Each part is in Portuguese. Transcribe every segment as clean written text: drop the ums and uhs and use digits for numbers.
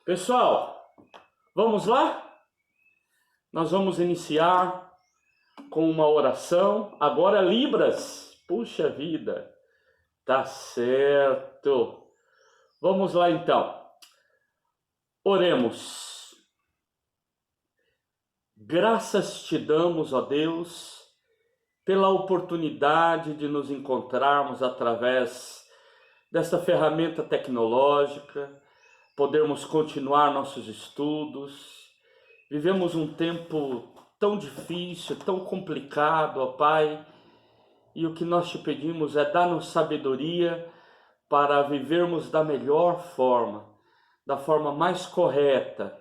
Pessoal, vamos lá? Nós vamos iniciar com uma oração. Agora Libras. Puxa vida, tá certo. Vamos lá então. Oremos. Graças te damos, ó Deus, pela oportunidade de nos encontrarmos através dessa ferramenta tecnológica, podermos continuar nossos estudos. Vivemos um tempo tão difícil, tão complicado, ó Pai, e o que nós te pedimos é dar-nos sabedoria para vivermos da melhor forma, da forma mais correta,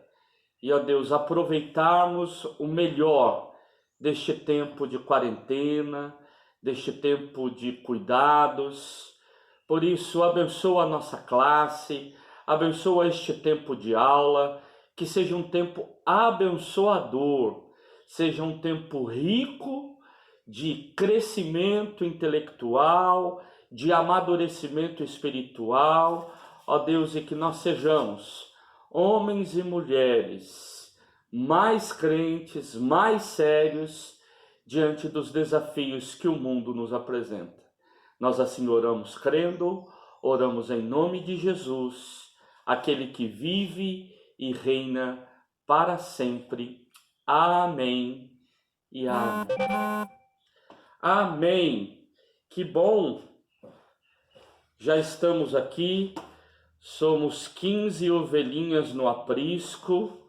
e, ó Deus, aproveitarmos o melhor deste tempo de quarentena, deste tempo de cuidados. Por isso, abençoa a nossa classe, abençoa este tempo de aula, que seja um tempo abençoador, seja um tempo rico de crescimento intelectual, de amadurecimento espiritual, ó Deus, e que nós sejamos homens e mulheres mais crentes, mais sérios diante dos desafios que o mundo nos apresenta. Nós assim oramos crendo, oramos em nome de Jesus, aquele que vive e reina para sempre. Amém e amém. Amém. Que bom. Já estamos aqui. Somos 15 ovelhinhas no aprisco.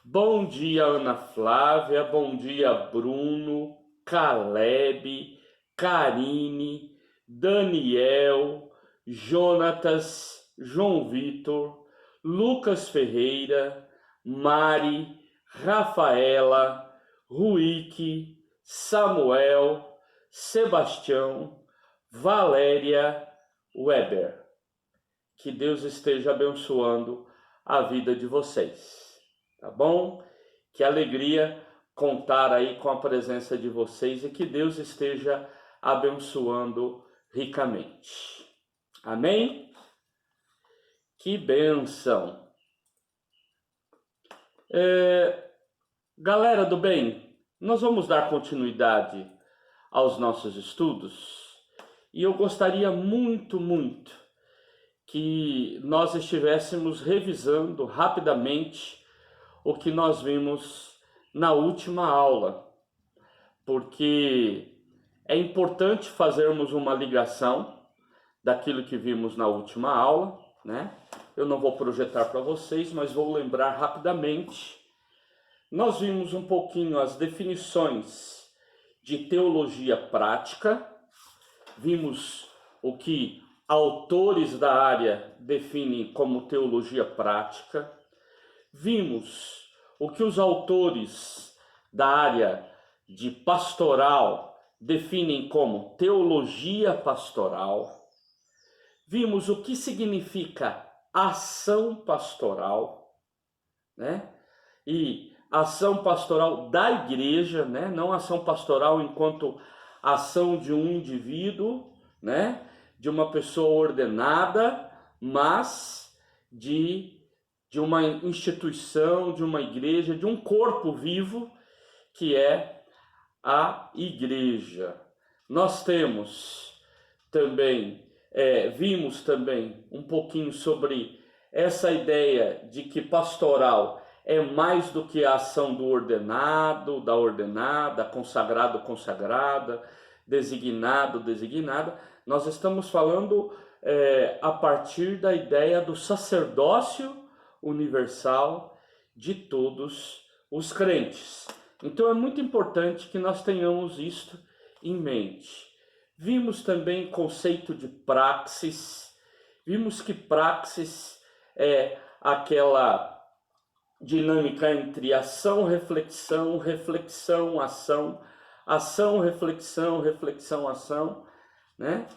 Bom dia, Ana Flávia. Bom dia, Bruno, Caleb, Karine, Daniel, Jonatas, João Vitor, Lucas Ferreira, Mari, Rafaela, Ruíque, Samuel, Sebastião, Valéria, Weber. Que Deus esteja abençoando a vida de vocês, tá bom? Que alegria contar aí com a presença de vocês e que Deus esteja abençoando ricamente. Amém? Que bênção! Galera do bem, nós vamos dar continuidade aos nossos estudos e eu gostaria muito que nós estivéssemos revisando rapidamente o que nós vimos na última aula, porque é importante fazermos uma ligação daquilo que vimos na última aula, né? Eu não vou projetar para vocês, mas vou lembrar rapidamente. Nós vimos um pouquinho as definições de teologia prática, vimos o que autores da área definem como teologia prática, vimos o que os autores da área de pastoral definem como teologia pastoral, vimos o que significa ação pastoral, né? E ação pastoral da igreja, né? Não ação pastoral enquanto ação de um indivíduo, né? De uma pessoa ordenada, mas de uma instituição, de uma igreja, de um corpo vivo, que é a igreja. Nós temos também, vimos também um pouquinho sobre essa ideia de que pastoral é mais do que a ação do ordenado, da ordenada, consagrado, consagrada, designado, designada. Nós estamos falando a partir da ideia do sacerdócio universal de todos os crentes. Então é muito importante que nós tenhamos isto em mente. Vimos também o conceito de praxis. Vimos que praxis é aquela dinâmica entre ação, reflexão, reflexão, ação, ação, reflexão, reflexão, ação, né?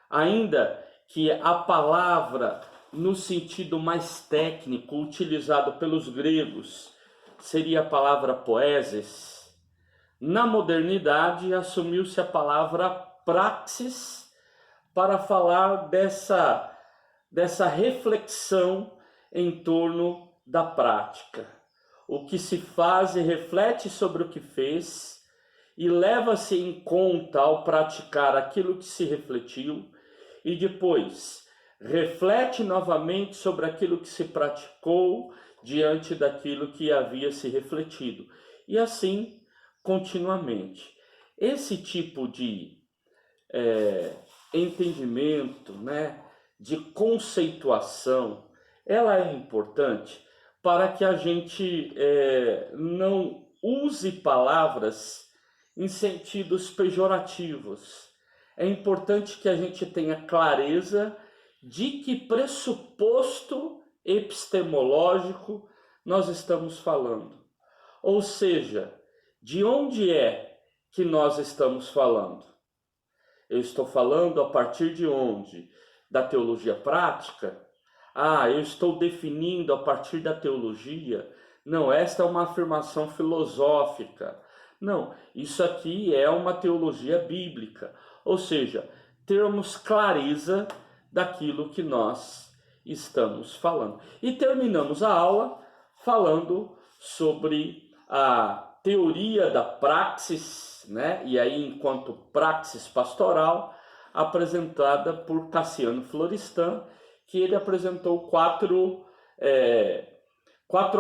Ainda que a palavra, no sentido mais técnico, utilizado pelos gregos, seria a palavra poesis, na modernidade assumiu-se a palavra praxis para falar dessa reflexão em torno da prática. O que se faz e reflete sobre o que fez e leva-se em conta ao praticar aquilo que se refletiu e depois reflete novamente sobre aquilo que se praticou diante daquilo que havia se refletido. E assim, continuamente. Esse tipo de entendimento, né, de conceituação, ela é importante para que a gente não use palavras em sentidos pejorativos. É importante que a gente tenha clareza de que pressuposto epistemológico nós estamos falando. Ou seja, de onde é que nós estamos falando? Eu estou falando a partir de onde? Da teologia prática? Eu estou definindo a partir da teologia? Não, esta é uma afirmação filosófica. Não, isso aqui é uma teologia bíblica. Ou seja, termos clareza daquilo que nós estamos falando. E terminamos a aula falando sobre a teoria da praxis, né? E aí enquanto praxis pastoral, apresentada por Cassiano Florestan, que ele apresentou quatro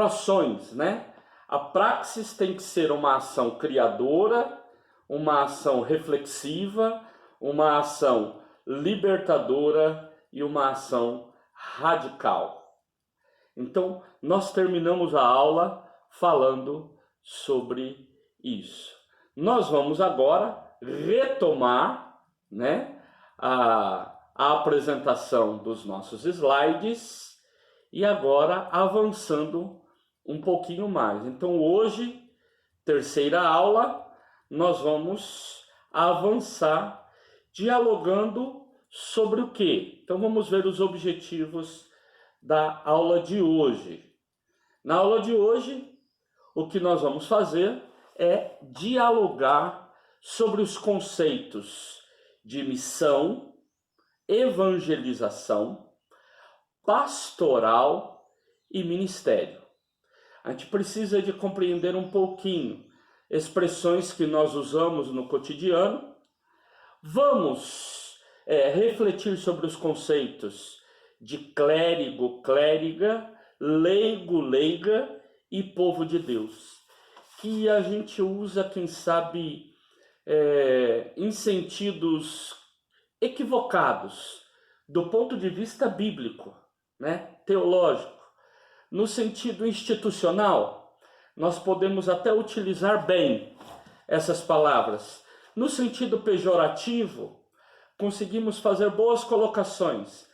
ações, né? A praxis tem que ser uma ação criadora, uma ação reflexiva, uma ação libertadora e uma ação radical. Então, nós terminamos a aula falando sobre isso. Nós vamos agora retomar, né, a apresentação dos nossos slides e agora avançando um pouquinho mais. Então, hoje, terceira aula, nós vamos avançar dialogando sobre o quê? Então, vamos ver os objetivos da aula de hoje. Na aula de hoje, o que nós vamos fazer é dialogar sobre os conceitos de missão, evangelização, pastoral e ministério. A gente precisa de compreender um pouquinho expressões que nós usamos no cotidiano. Vamos refletir sobre os conceitos de clérigo, clériga, leigo, leiga e povo de Deus, que a gente usa, quem sabe, em sentidos equivocados do ponto de vista bíblico, né, teológico. No sentido institucional, nós podemos até utilizar bem essas palavras. No sentido pejorativo, conseguimos fazer boas colocações.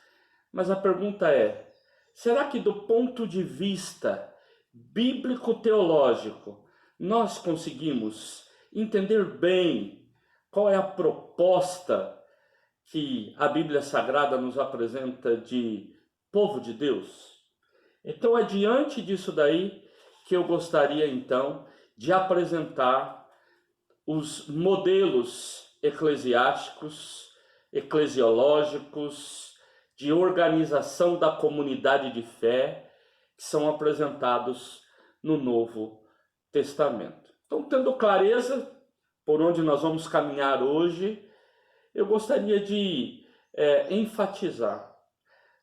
Mas a pergunta é, será que do ponto de vista bíblico-teológico, nós conseguimos entender bem qual é a proposta que a Bíblia Sagrada nos apresenta de povo de Deus? Então é diante disso daí que eu gostaria então de apresentar os modelos eclesiásticos, eclesiológicos, de organização da comunidade de fé, que são apresentados no Novo Testamento. Então, tendo clareza por onde nós vamos caminhar hoje, eu gostaria de enfatizar,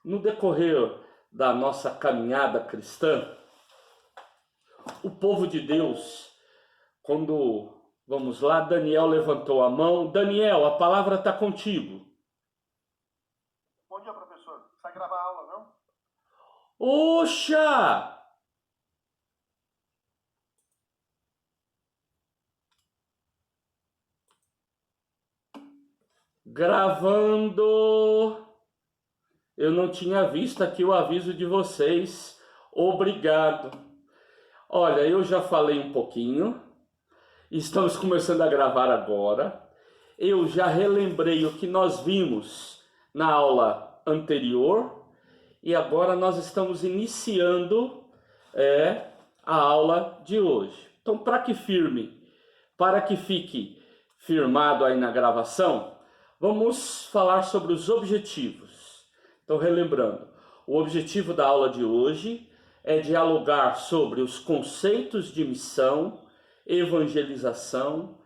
no decorrer da nossa caminhada cristã, o povo de Deus, quando, vamos lá, Daniel levantou a mão. Daniel, a palavra está contigo. Bom dia, professor. Vai gravar a aula, não? Oxa! Gravando. Eu não tinha visto aqui o aviso de vocês. Obrigado. Olha, eu já falei um pouquinho. Estamos começando a gravar agora. Eu já relembrei o que nós vimos na aula anterior. E agora nós estamos iniciando a aula de hoje. Então, para que fique firmado aí na gravação, vamos falar sobre os objetivos. Então, relembrando, o objetivo da aula de hoje é dialogar sobre os conceitos de missão, evangelização,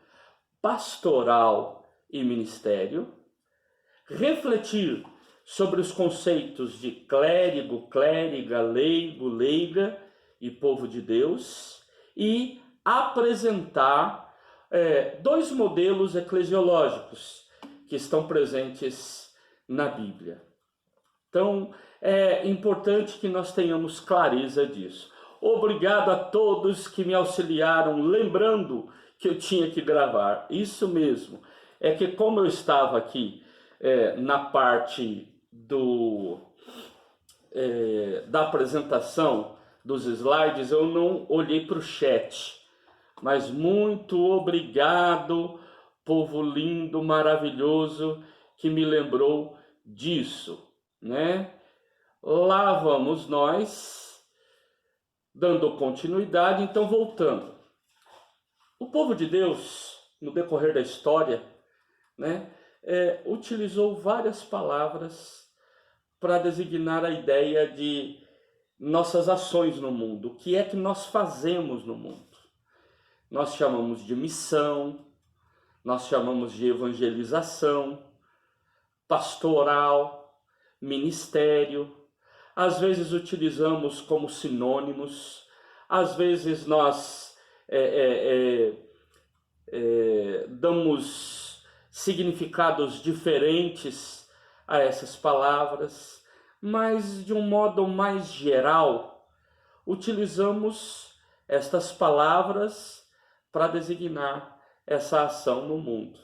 pastoral e ministério, refletir sobre os conceitos de clérigo, clériga, leigo, leiga e povo de Deus e apresentar dois modelos eclesiológicos que estão presentes na Bíblia. Então, é importante que nós tenhamos clareza disso. Obrigado a todos que me auxiliaram, lembrando que eu tinha que gravar. Isso mesmo. É que como eu estava aqui na parte da apresentação dos slides, eu não olhei para o chat. Mas muito obrigado, povo lindo, maravilhoso, que me lembrou disso, né? Lá vamos nós, dando continuidade, então voltando. O povo de Deus, no decorrer da história, né, utilizou várias palavras para designar a ideia de nossas ações no mundo, o que é que nós fazemos no mundo. Nós chamamos de missão, nós chamamos de evangelização, pastoral, ministério. Às vezes utilizamos como sinônimos, às vezes nós damos significados diferentes a essas palavras, mas de um modo mais geral, utilizamos estas palavras para designar essa ação no mundo.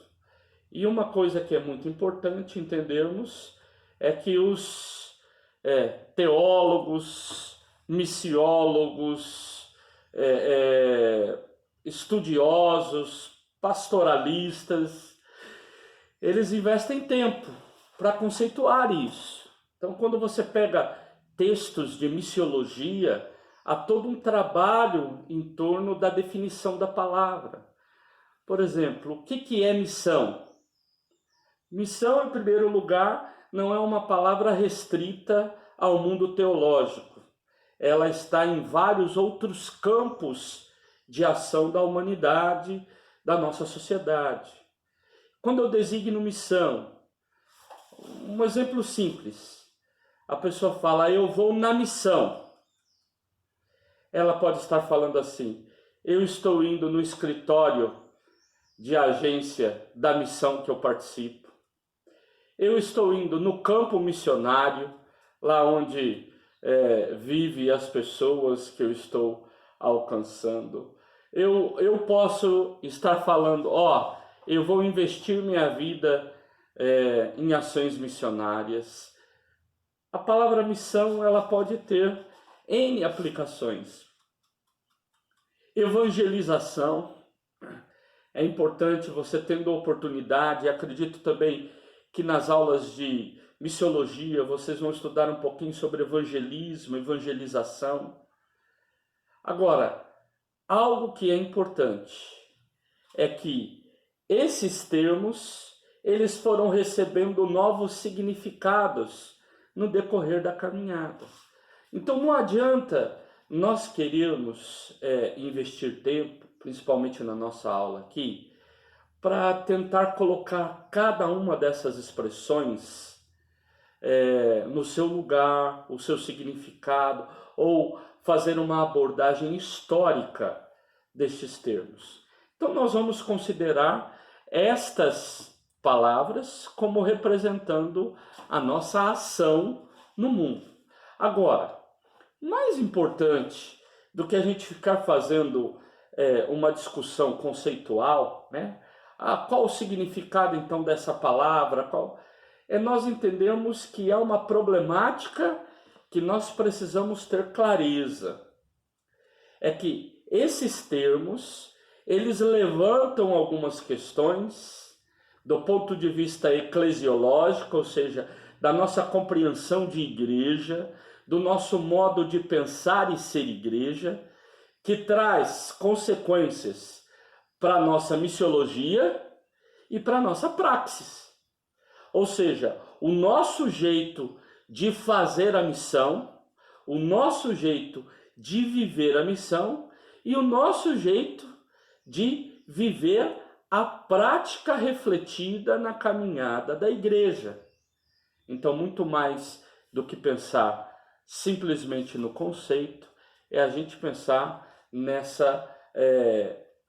E uma coisa que é muito importante entendermos é que os teólogos, missiólogos, estudiosos, pastoralistas, eles investem tempo para conceituar isso. Então, quando você pega textos de missiologia, há todo um trabalho em torno da definição da palavra. Por exemplo, o que é missão? Missão, em primeiro lugar, não é uma palavra restrita ao mundo teológico. Ela está em vários outros campos de ação da humanidade, da nossa sociedade. Quando eu designo missão, um exemplo simples. A pessoa fala, eu vou na missão. Ela pode estar falando assim, eu estou indo no escritório de agência da missão que eu participo. Eu estou indo no campo missionário, lá onde vive as pessoas que eu estou alcançando. Eu posso estar falando, eu vou investir minha vida em ações missionárias. A palavra missão, ela pode ter N aplicações. Evangelização. É importante você tendo a oportunidade, acredito também que nas aulas de missiologia vocês vão estudar um pouquinho sobre evangelismo, evangelização. Agora, algo que é importante é que esses termos, eles foram recebendo novos significados no decorrer da caminhada. Então não adianta nós querermos investir tempo, principalmente na nossa aula aqui, para tentar colocar cada uma dessas expressões no seu lugar, o seu significado, ou fazer uma abordagem histórica destes termos. Então nós vamos considerar estas palavras como representando a nossa ação no mundo. Agora, mais importante do que a gente ficar fazendo uma discussão conceitual, né? Qual o significado então dessa palavra? Nós entendermos que é uma problemática que nós precisamos ter clareza. É que esses termos, eles levantam algumas questões do ponto de vista eclesiológico, ou seja, da nossa compreensão de igreja, do nosso modo de pensar e ser igreja, que traz consequências para a nossa missiologia e para a nossa praxis. Ou seja, o nosso jeito de fazer a missão, o nosso jeito de viver a missão e o nosso jeito de viver a prática refletida na caminhada da igreja. Então, muito mais do que pensar simplesmente no conceito, é a gente pensar nessa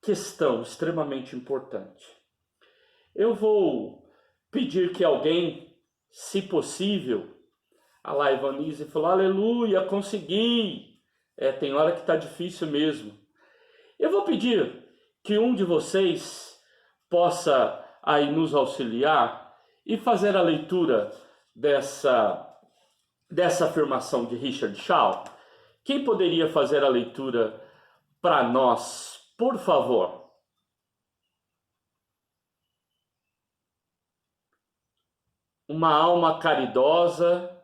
questão extremamente importante. Eu vou pedir que alguém, se possível, a lá Ivanise falou, aleluia, consegui. Tem hora que está difícil mesmo. Eu vou pedir que um de vocês possa aí nos auxiliar e fazer a leitura dessa afirmação de Richard Shaw. Quem poderia fazer a leitura para nós, por favor? Uma alma caridosa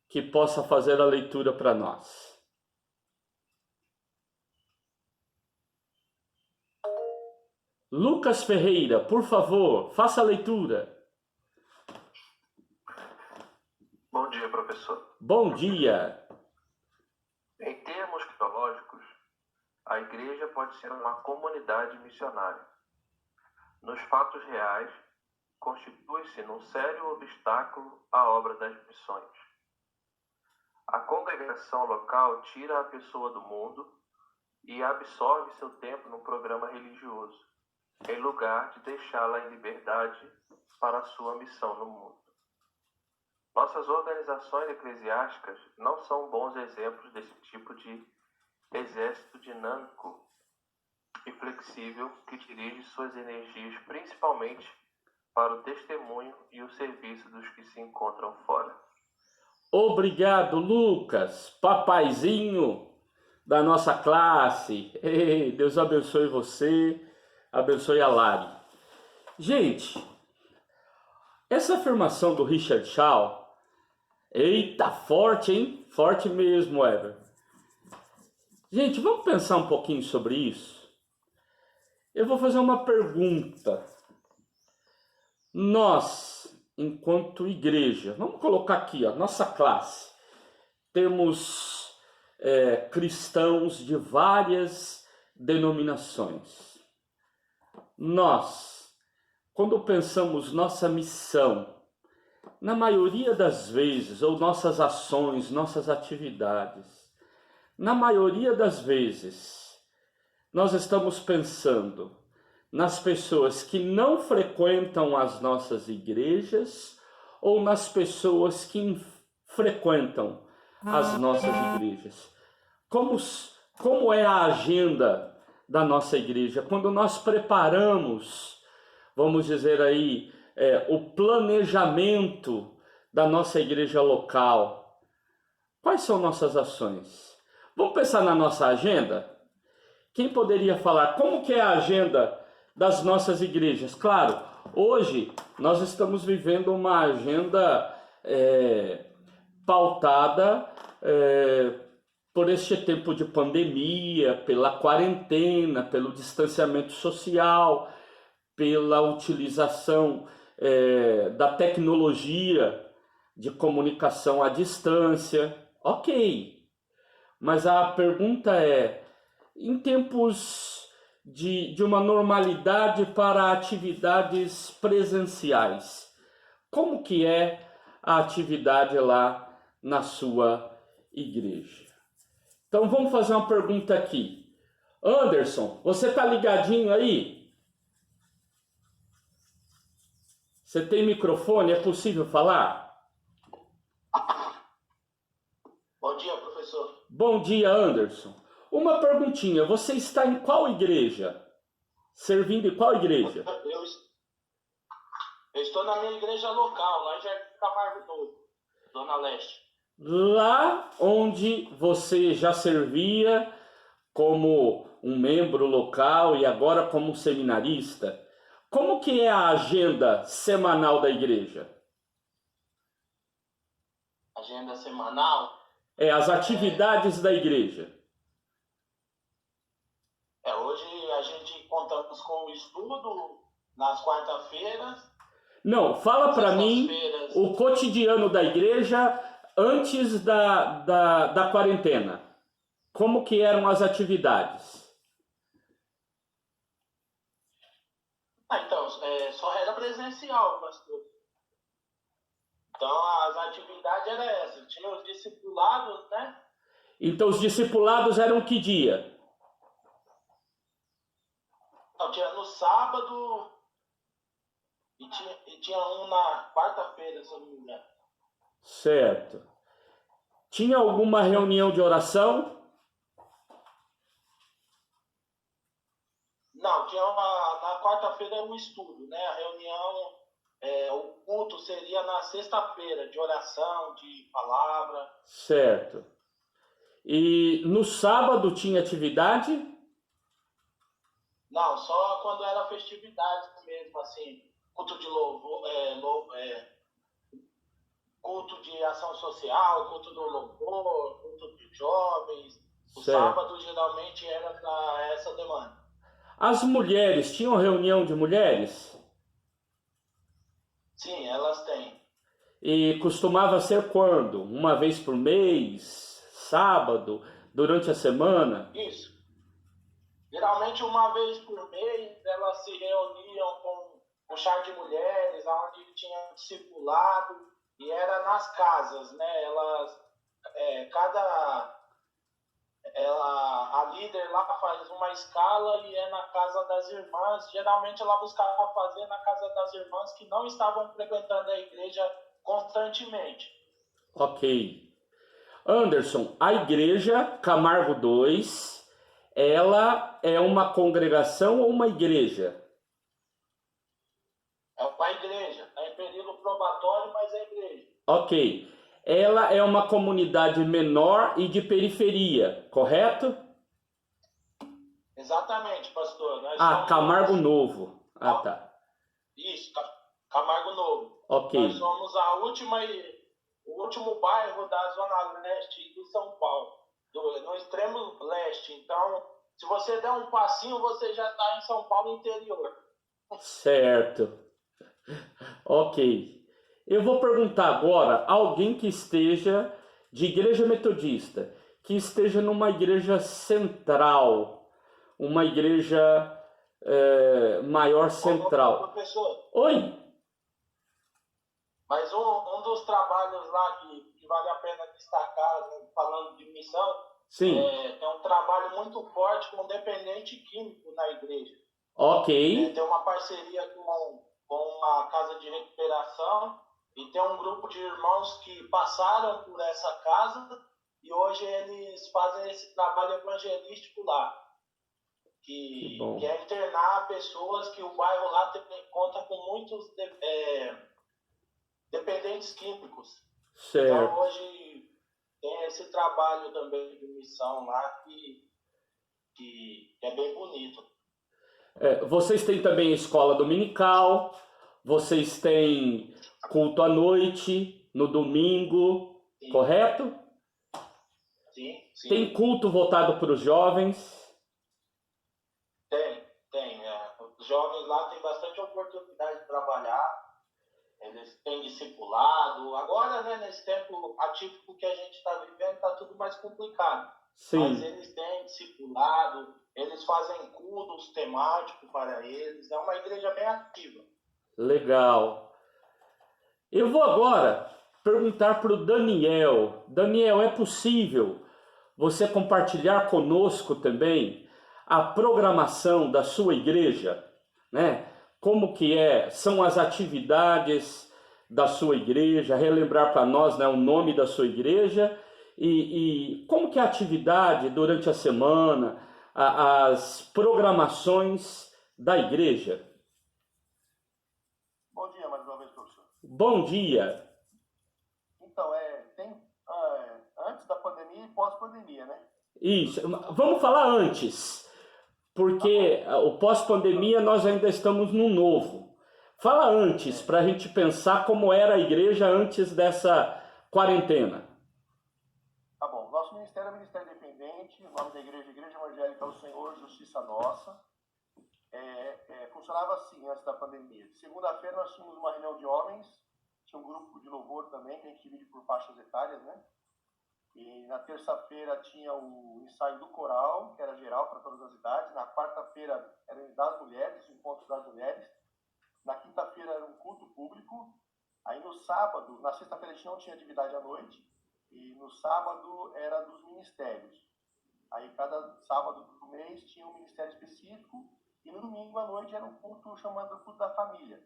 que possa fazer a leitura para nós. Lucas Ferreira, por favor, faça a leitura. Bom dia, professor. Bom dia. Em termos teológicos, a igreja pode ser uma comunidade missionária. Nos fatos reais, constitui-se num sério obstáculo à obra das missões. A congregação local tira a pessoa do mundo e absorve seu tempo no programa religioso, em lugar de deixá-la em liberdade para a sua missão no mundo. Nossas organizações eclesiásticas não são bons exemplos desse tipo de exército dinâmico e flexível que dirige suas energias principalmente para o testemunho e o serviço dos que se encontram fora. Obrigado, Lucas, papaizinho da nossa classe. Ei, Deus abençoe você, abençoe a Lari. Gente, essa afirmação do Richard Shaw, eita, forte, hein? Forte mesmo, Ever. Gente, vamos pensar um pouquinho sobre isso? Eu vou fazer uma pergunta. Nós, enquanto igreja, vamos colocar aqui, ó, nossa classe, temos cristãos de várias denominações. Nós, quando pensamos nossa missão, na maioria das vezes, ou nossas ações, nossas atividades, na maioria das vezes, nós estamos pensando nas pessoas que não frequentam as nossas igrejas ou nas pessoas que frequentam as nossas igrejas. Como é a agenda da nossa igreja? Quando nós preparamos, vamos dizer aí, o planejamento da nossa igreja local, quais são nossas ações? Vamos pensar na nossa agenda? Quem poderia falar como que é a agenda das nossas igrejas? Claro, hoje nós estamos vivendo uma agenda pautada por este tempo de pandemia, pela quarentena, pelo distanciamento social, pela utilização da tecnologia de comunicação à distância. Ok, mas a pergunta é, em tempos de uma normalidade para atividades presenciais, como que é a atividade lá na sua igreja? Então vamos fazer uma pergunta aqui. Anderson, você está ligadinho aí? Você tem microfone? É possível falar? Bom dia, professor. Bom dia, Anderson. Uma perguntinha, você está em qual igreja? Servindo em qual igreja? Eu estou na minha igreja local, lá em Jardim Camargo Novo, Zona Leste. Lá onde você já servia como um membro local e agora como seminarista, como que é a agenda semanal da igreja? Agenda semanal? As atividades da igreja. Hoje a gente contamos com o estudo nas quarta-feiras. Não, fala para mim o cotidiano da igreja antes da quarentena. como que eram as atividades? Então, só era presencial, pastor. Então, as atividades eram essas. Tinha os discipulados, né? Então, os discipulados eram que dia? Então, tinha no sábado e tinha um na quarta-feira, se eu não me engano. Certo. Tinha alguma reunião de oração? Não, tinha na quarta-feira um estudo, né? A reunião, o culto seria na sexta-feira, de oração, de palavra. Certo. E no sábado tinha atividade? Não, só quando era festividade mesmo, assim, culto de louvor, culto de ação social, culto do louvor, culto de jovens. O Certo. sábado geralmente era para essa demanda. As mulheres, tinham reunião de mulheres? Sim, elas têm. E costumava ser quando? Uma vez por mês? Sábado? Durante a semana? Isso. Geralmente uma vez por mês elas se reuniam com o chá de mulheres, onde tinha discipulado, e era nas casas, né? A líder lá faz uma escala e é na casa das irmãs. Geralmente ela buscava fazer na casa das irmãs que não estavam frequentando a igreja constantemente. Ok. Anderson, a igreja Camargo 2, ela é uma congregação ou uma igreja? É uma igreja, está em período probatório, mas é igreja. Ok. Ela é uma comunidade menor e de periferia, correto? Exatamente, pastor. Nós somos... Camargo Novo. Tá. Isso, Camargo Novo. Ok. Nós somos o último bairro da Zona Leste de São Paulo, no extremo leste. Então, se você der um passinho, você já está em São Paulo interior. Certo. Ok. Eu vou perguntar agora alguém que esteja de igreja metodista, que esteja numa igreja central, uma igreja maior central. Professor, Oi? mas um dos trabalhos lá que vale a pena destacar, né, falando de missão, Sim. tem um trabalho muito forte com dependente químico na igreja. Ok. Tem uma parceria com uma casa de recuperação e tem um grupo de irmãos que passaram por essa casa e hoje eles fazem esse trabalho evangelístico lá, que é internar pessoas que o bairro lá conta com muitos dependentes químicos. Certo. Então hoje tem esse trabalho também de missão lá que é bem bonito. Vocês têm também escola dominical, vocês têm culto à noite, no domingo, sim. Correto? Sim, sim. Tem culto voltado para os jovens? Tem. Os jovens lá têm bastante oportunidade de trabalhar, eles têm discipulado. Agora, né, nesse tempo atípico que a gente está vivendo, está tudo mais complicado. Sim. Mas eles têm discipulado, eles fazem cultos temáticos para eles. É uma igreja bem ativa. Legal. Eu vou agora perguntar para o Daniel. Daniel, é possível você compartilhar conosco também a programação da sua igreja, né? Como que são as atividades da sua igreja, relembrar para nós, né, o nome da sua igreja e como que é a atividade durante a semana, as programações da igreja. Bom dia, mais uma vez, professor. Bom dia. Então, tem antes da pandemia e pós-pandemia, né? Isso. Vamos falar antes, porque o pós-pandemia nós ainda estamos no novo. Fala antes, para a gente pensar como era a igreja antes dessa quarentena. Tá bom. Nosso ministério é um ministério independente, o nome da igreja, Igreja Evangélica ao Senhor, Justiça Nossa. Funcionava assim antes da pandemia. Segunda-feira nós tínhamos uma reunião de homens, tinha um grupo de louvor também, que a gente divide por faixas etárias, né? E na terça-feira tinha o ensaio do coral, que era geral para todas as idades. Na quarta-feira era das mulheres, o encontro das mulheres. Na quinta-feira era um culto público. Aí no sábado, na sexta-feira a gente não tinha atividade à noite. E no sábado era dos ministérios. Aí cada sábado do mês tinha um ministério específico. E no domingo à noite era um culto chamado culto da família.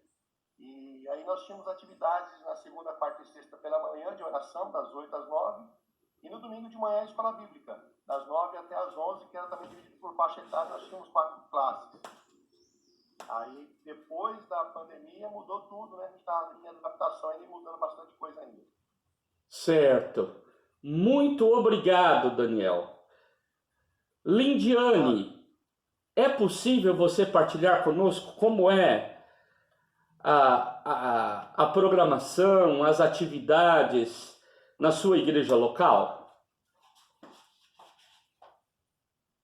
E aí nós tínhamos atividades na segunda, quarta e sexta pela manhã, de oração, das 8 às 9. E no domingo de manhã, a escola bíblica, das 9 até às 11, que era também dividido por faixa etária, nós tínhamos 4 classes. Aí, depois da pandemia, mudou tudo, né? A gente está em adaptação ainda e mudando bastante coisa ainda. Certo. Muito obrigado, Daniel. Lindiane, é possível você partilhar conosco como é a programação, as atividades na sua igreja local?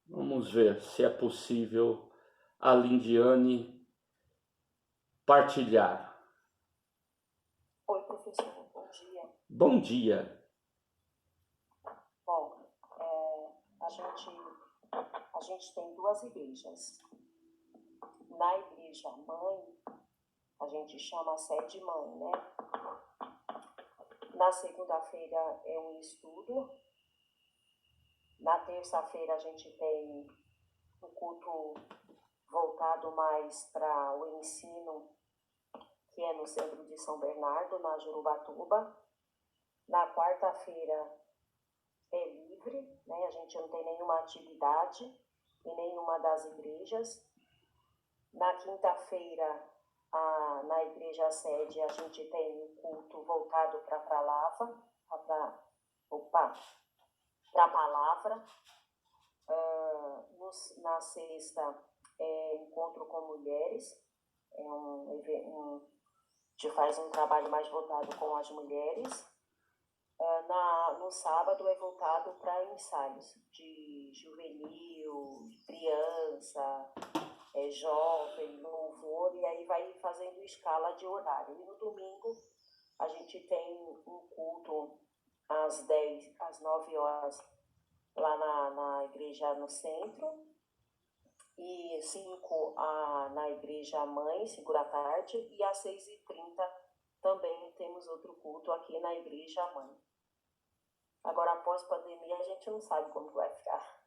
Vamos ver se é possível a Lindiane partilhar. Oi, professor, bom dia. Bom dia. Bom, a gente tem 2 igrejas. Na igreja mãe, a gente chama a sede mãe, né? Na segunda-feira é um estudo. Na terça-feira a gente tem um culto voltado mais para o ensino, que é no Centro de São Bernardo, na Jurubatuba. Na quarta-feira é livre, né? A gente não tem nenhuma atividade em nenhuma das igrejas. Na quinta-feira, na igreja sede, a gente tem um culto voltado para a palavra. Na sexta é encontro com mulheres, a gente faz um trabalho mais voltado com as mulheres. No sábado é voltado para ensaios de juvenil, criança, jovem, louvor, e aí vai fazendo escala de horário. E no domingo a gente tem um culto às 9 horas lá na igreja no centro, e 5 na igreja mãe, 5 da tarde, e às 6h30 também temos outro culto aqui na igreja mãe. Agora, após a pandemia, a gente não sabe como vai ficar.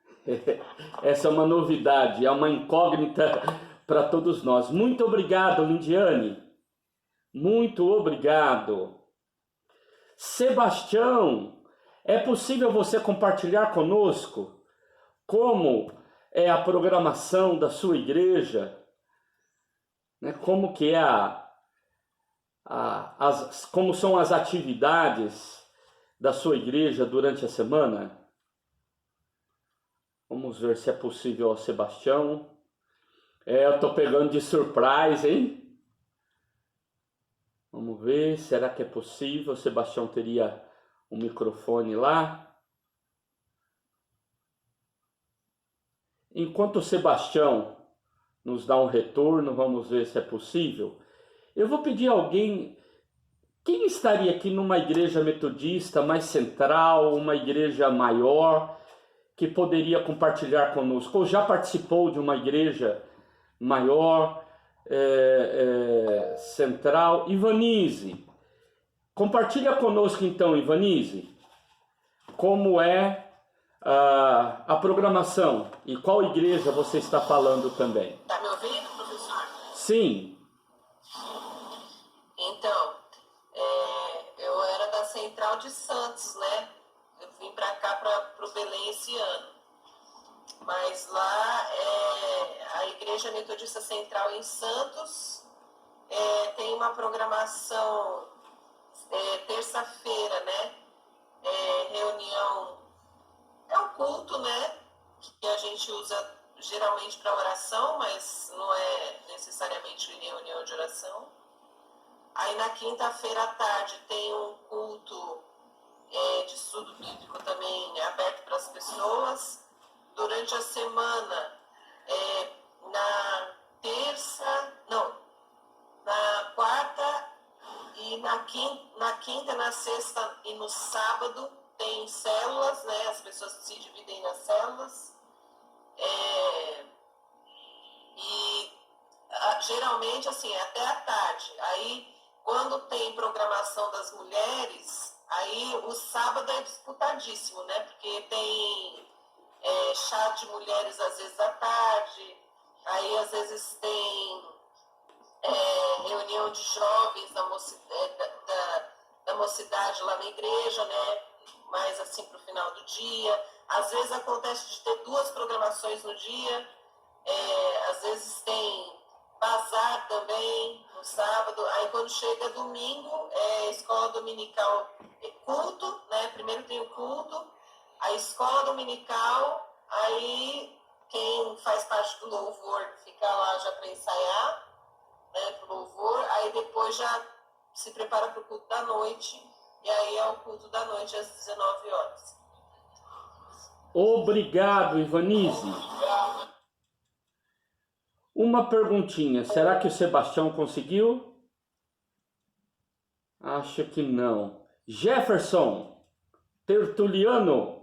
Essa é uma novidade, é uma incógnita para todos nós. Muito obrigado, Lindiane. Muito obrigado. Sebastião, é possível você compartilhar conosco como é a programação da sua igreja? Né? Como que é como são as atividades da sua igreja durante a semana? Vamos ver se é possível ao Sebastião. Eu estou pegando de surpresa, hein? Vamos ver, será que é possível? O Sebastião teria um microfone lá. Enquanto o Sebastião nos dá um retorno, vamos ver se é possível. Eu vou pedir a alguém, quem estaria aqui numa igreja metodista mais central, uma igreja maior, que poderia compartilhar conosco, ou já participou de uma igreja maior, central? Ivanise, compartilha conosco então, Ivanise, como é a programação e qual igreja você está falando também. Tá me ouvindo, professor? Sim. Então, eu era da Central de Santos, né? Eu vim para cá, para o Belém esse ano. Mas lá, a Igreja Metodista Central em Santos tem uma programação terça-feira, né? Reunião, é um culto, né? Que a gente usa geralmente para oração, mas não é necessariamente reunião de oração. Aí na quinta-feira à tarde tem um culto de estudo bíblico também aberto para as pessoas. Durante a semana, na quarta e na quinta, na sexta e no sábado tem em células, né? As pessoas se dividem nas células. Geralmente, assim, até à tarde. Aí, quando tem programação das mulheres, aí o sábado é disputadíssimo, né? Porque tem chá de mulheres às vezes à tarde, aí às vezes tem reunião de jovens da mocidade lá na igreja, né? Mais assim para o final do dia. Às vezes acontece de ter 2 programações no dia, às vezes tem bazar também no sábado. Aí quando chega domingo, escola dominical, culto, né? Primeiro tem o culto, a escola dominical, aí quem faz parte do louvor fica lá já para ensaiar, né, para o louvor, aí depois já se prepara para o culto da noite, e aí é o culto da noite às 19 horas. Obrigado, Ivanise. Uma perguntinha, será que o Sebastião conseguiu? Acho que não. Jefferson, Tertuliano.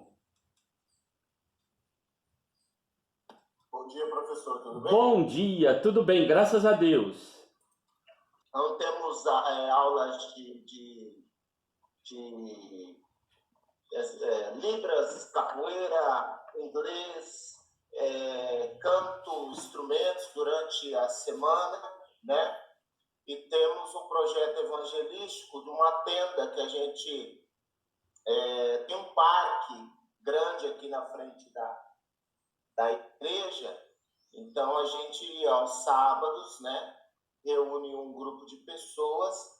Bom dia, professor, tudo bem? Bom dia, tudo bem, graças a Deus. Então temos aulas de Libras, capoeira, inglês, canto, instrumentos durante a semana, né? E temos um projeto evangelístico de uma tenda que a gente tem um parque grande aqui na frente da igreja. Então a gente, aos sábados, né, reúne um grupo de pessoas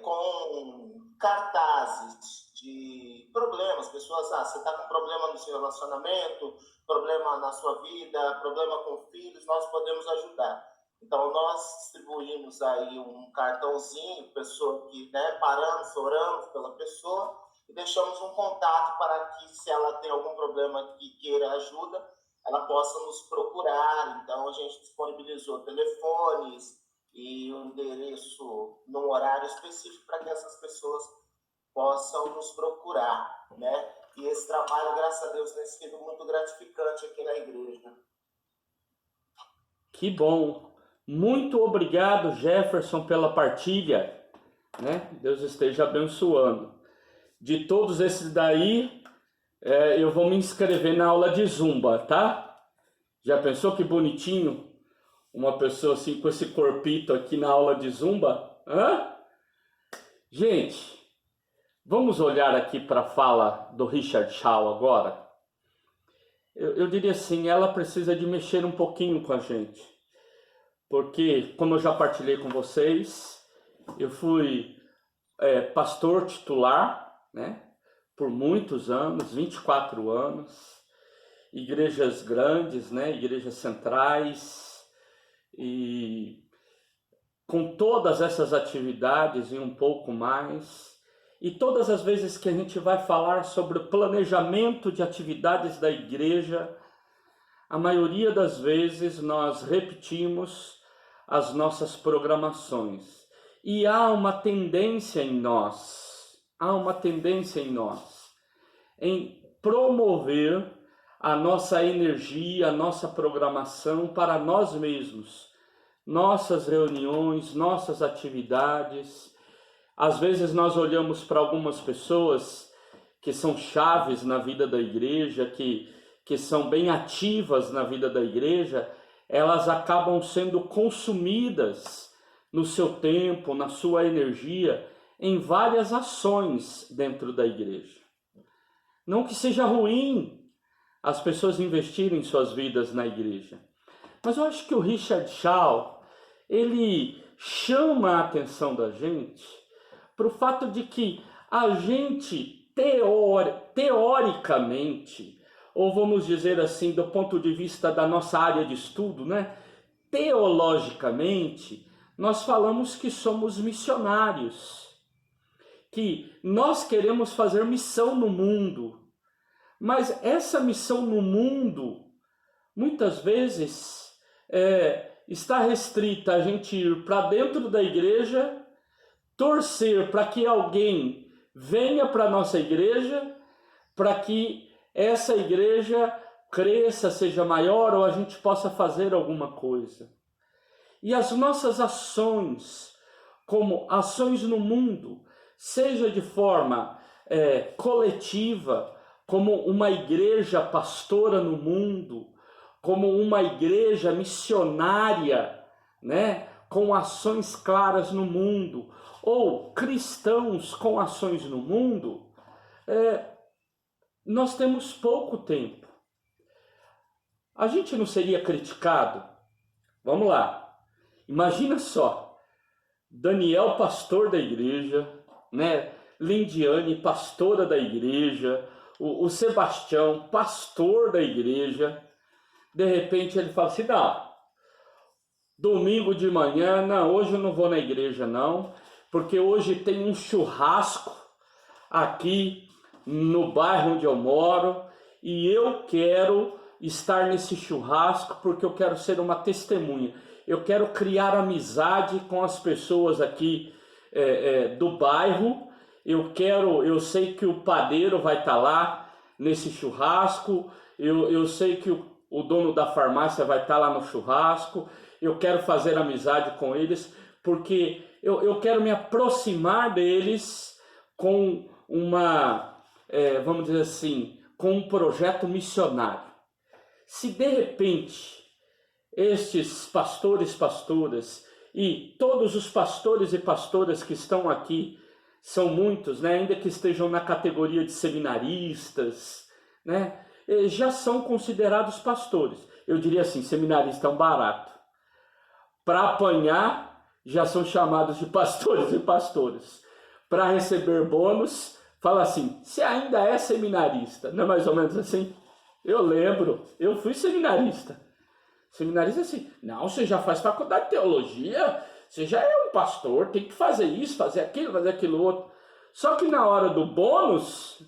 com cartazes de problemas. Pessoas, você está com problema no seu relacionamento, problema na sua vida, problema com filhos, nós podemos ajudar. Então nós distribuímos aí um cartãozinho, pessoa que, né, paramos, oramos pela pessoa e deixamos um contato para que, se ela tem algum problema que queira ajuda, ela possa nos procurar. Então a gente disponibilizou telefones e um endereço num horário específico para que essas pessoas possam nos procurar, né? E esse trabalho, graças a Deus, tem sido muito gratificante aqui na igreja. Que bom. Muito obrigado, Jefferson, pela partilha, né? Deus esteja abençoando. De todos esses daí, eu vou me inscrever na aula de Zumba, tá? Já pensou que bonitinho? Uma pessoa assim com esse corpito aqui na aula de Zumba? Hã? Gente, vamos olhar aqui para a fala do Richard Shaw agora. Eu diria assim, ela precisa de mexer um pouquinho com a gente. Porque, como eu já partilhei com vocês, eu fui pastor titular, né? Por muitos anos, 24 anos, igrejas grandes, né? Igrejas centrais, e com todas essas atividades e um pouco mais, e todas as vezes que a gente vai falar sobre o planejamento de atividades da igreja, a maioria das vezes nós repetimos as nossas programações. E há uma tendência em nós, em promover a nossa energia, a nossa programação para nós mesmos, nossas reuniões, nossas atividades. Às vezes nós olhamos para algumas pessoas que são chaves na vida da igreja, que são bem ativas na vida da igreja, elas acabam sendo consumidas no seu tempo, na sua energia, em várias ações dentro da igreja. Não que seja ruim as pessoas investirem suas vidas na igreja, mas eu acho que o Richard Shaw, ele chama a atenção da gente para o fato de que a gente, teoricamente, ou vamos dizer assim, do ponto de vista da nossa área de estudo, né? Teologicamente, nós falamos que somos missionários, que nós queremos fazer missão no mundo, mas essa missão no mundo, muitas vezes, está restrita a gente ir para dentro da igreja, torcer para que alguém venha para a nossa igreja, para que essa igreja cresça, seja maior, ou a gente possa fazer alguma coisa. E as nossas ações, como ações no mundo, seja de forma coletiva, como uma igreja pastora no mundo, como uma igreja missionária, né, com ações claras no mundo, ou cristãos com ações no mundo, nós temos pouco tempo. A gente não seria criticado? Vamos lá. Imagina só, Daniel, pastor da igreja, né? Lindiane, pastora da igreja, o Sebastião, pastor da igreja. De repente ele fala assim, não, domingo de manhã, não, hoje eu não vou na igreja não, porque hoje tem um churrasco aqui no bairro onde eu moro e eu quero estar nesse churrasco porque eu quero ser uma testemunha. Eu quero criar amizade com as pessoas aqui do bairro. Eu sei que o padeiro vai estar lá nesse churrasco. Eu sei que o dono da farmácia vai estar lá no churrasco. Eu quero fazer amizade com eles porque eu quero me aproximar deles com vamos dizer assim, com um projeto missionário. Se de repente estes pastores, pastoras e todos os pastores e pastoras que estão aqui, são muitos, né, ainda que estejam na categoria de seminaristas, né, já são considerados pastores. Eu diria assim, seminarista é um barato. Para apanhar, já são chamados de pastores e pastoras. Para receber bônus, fala assim, você ainda é seminarista. Não é mais ou menos assim? Eu lembro, eu fui seminarista. Seminarista assim, não, você já faz faculdade de teologia, você já é um pastor, tem que fazer isso, fazer aquilo outro. Só que na hora do bônus,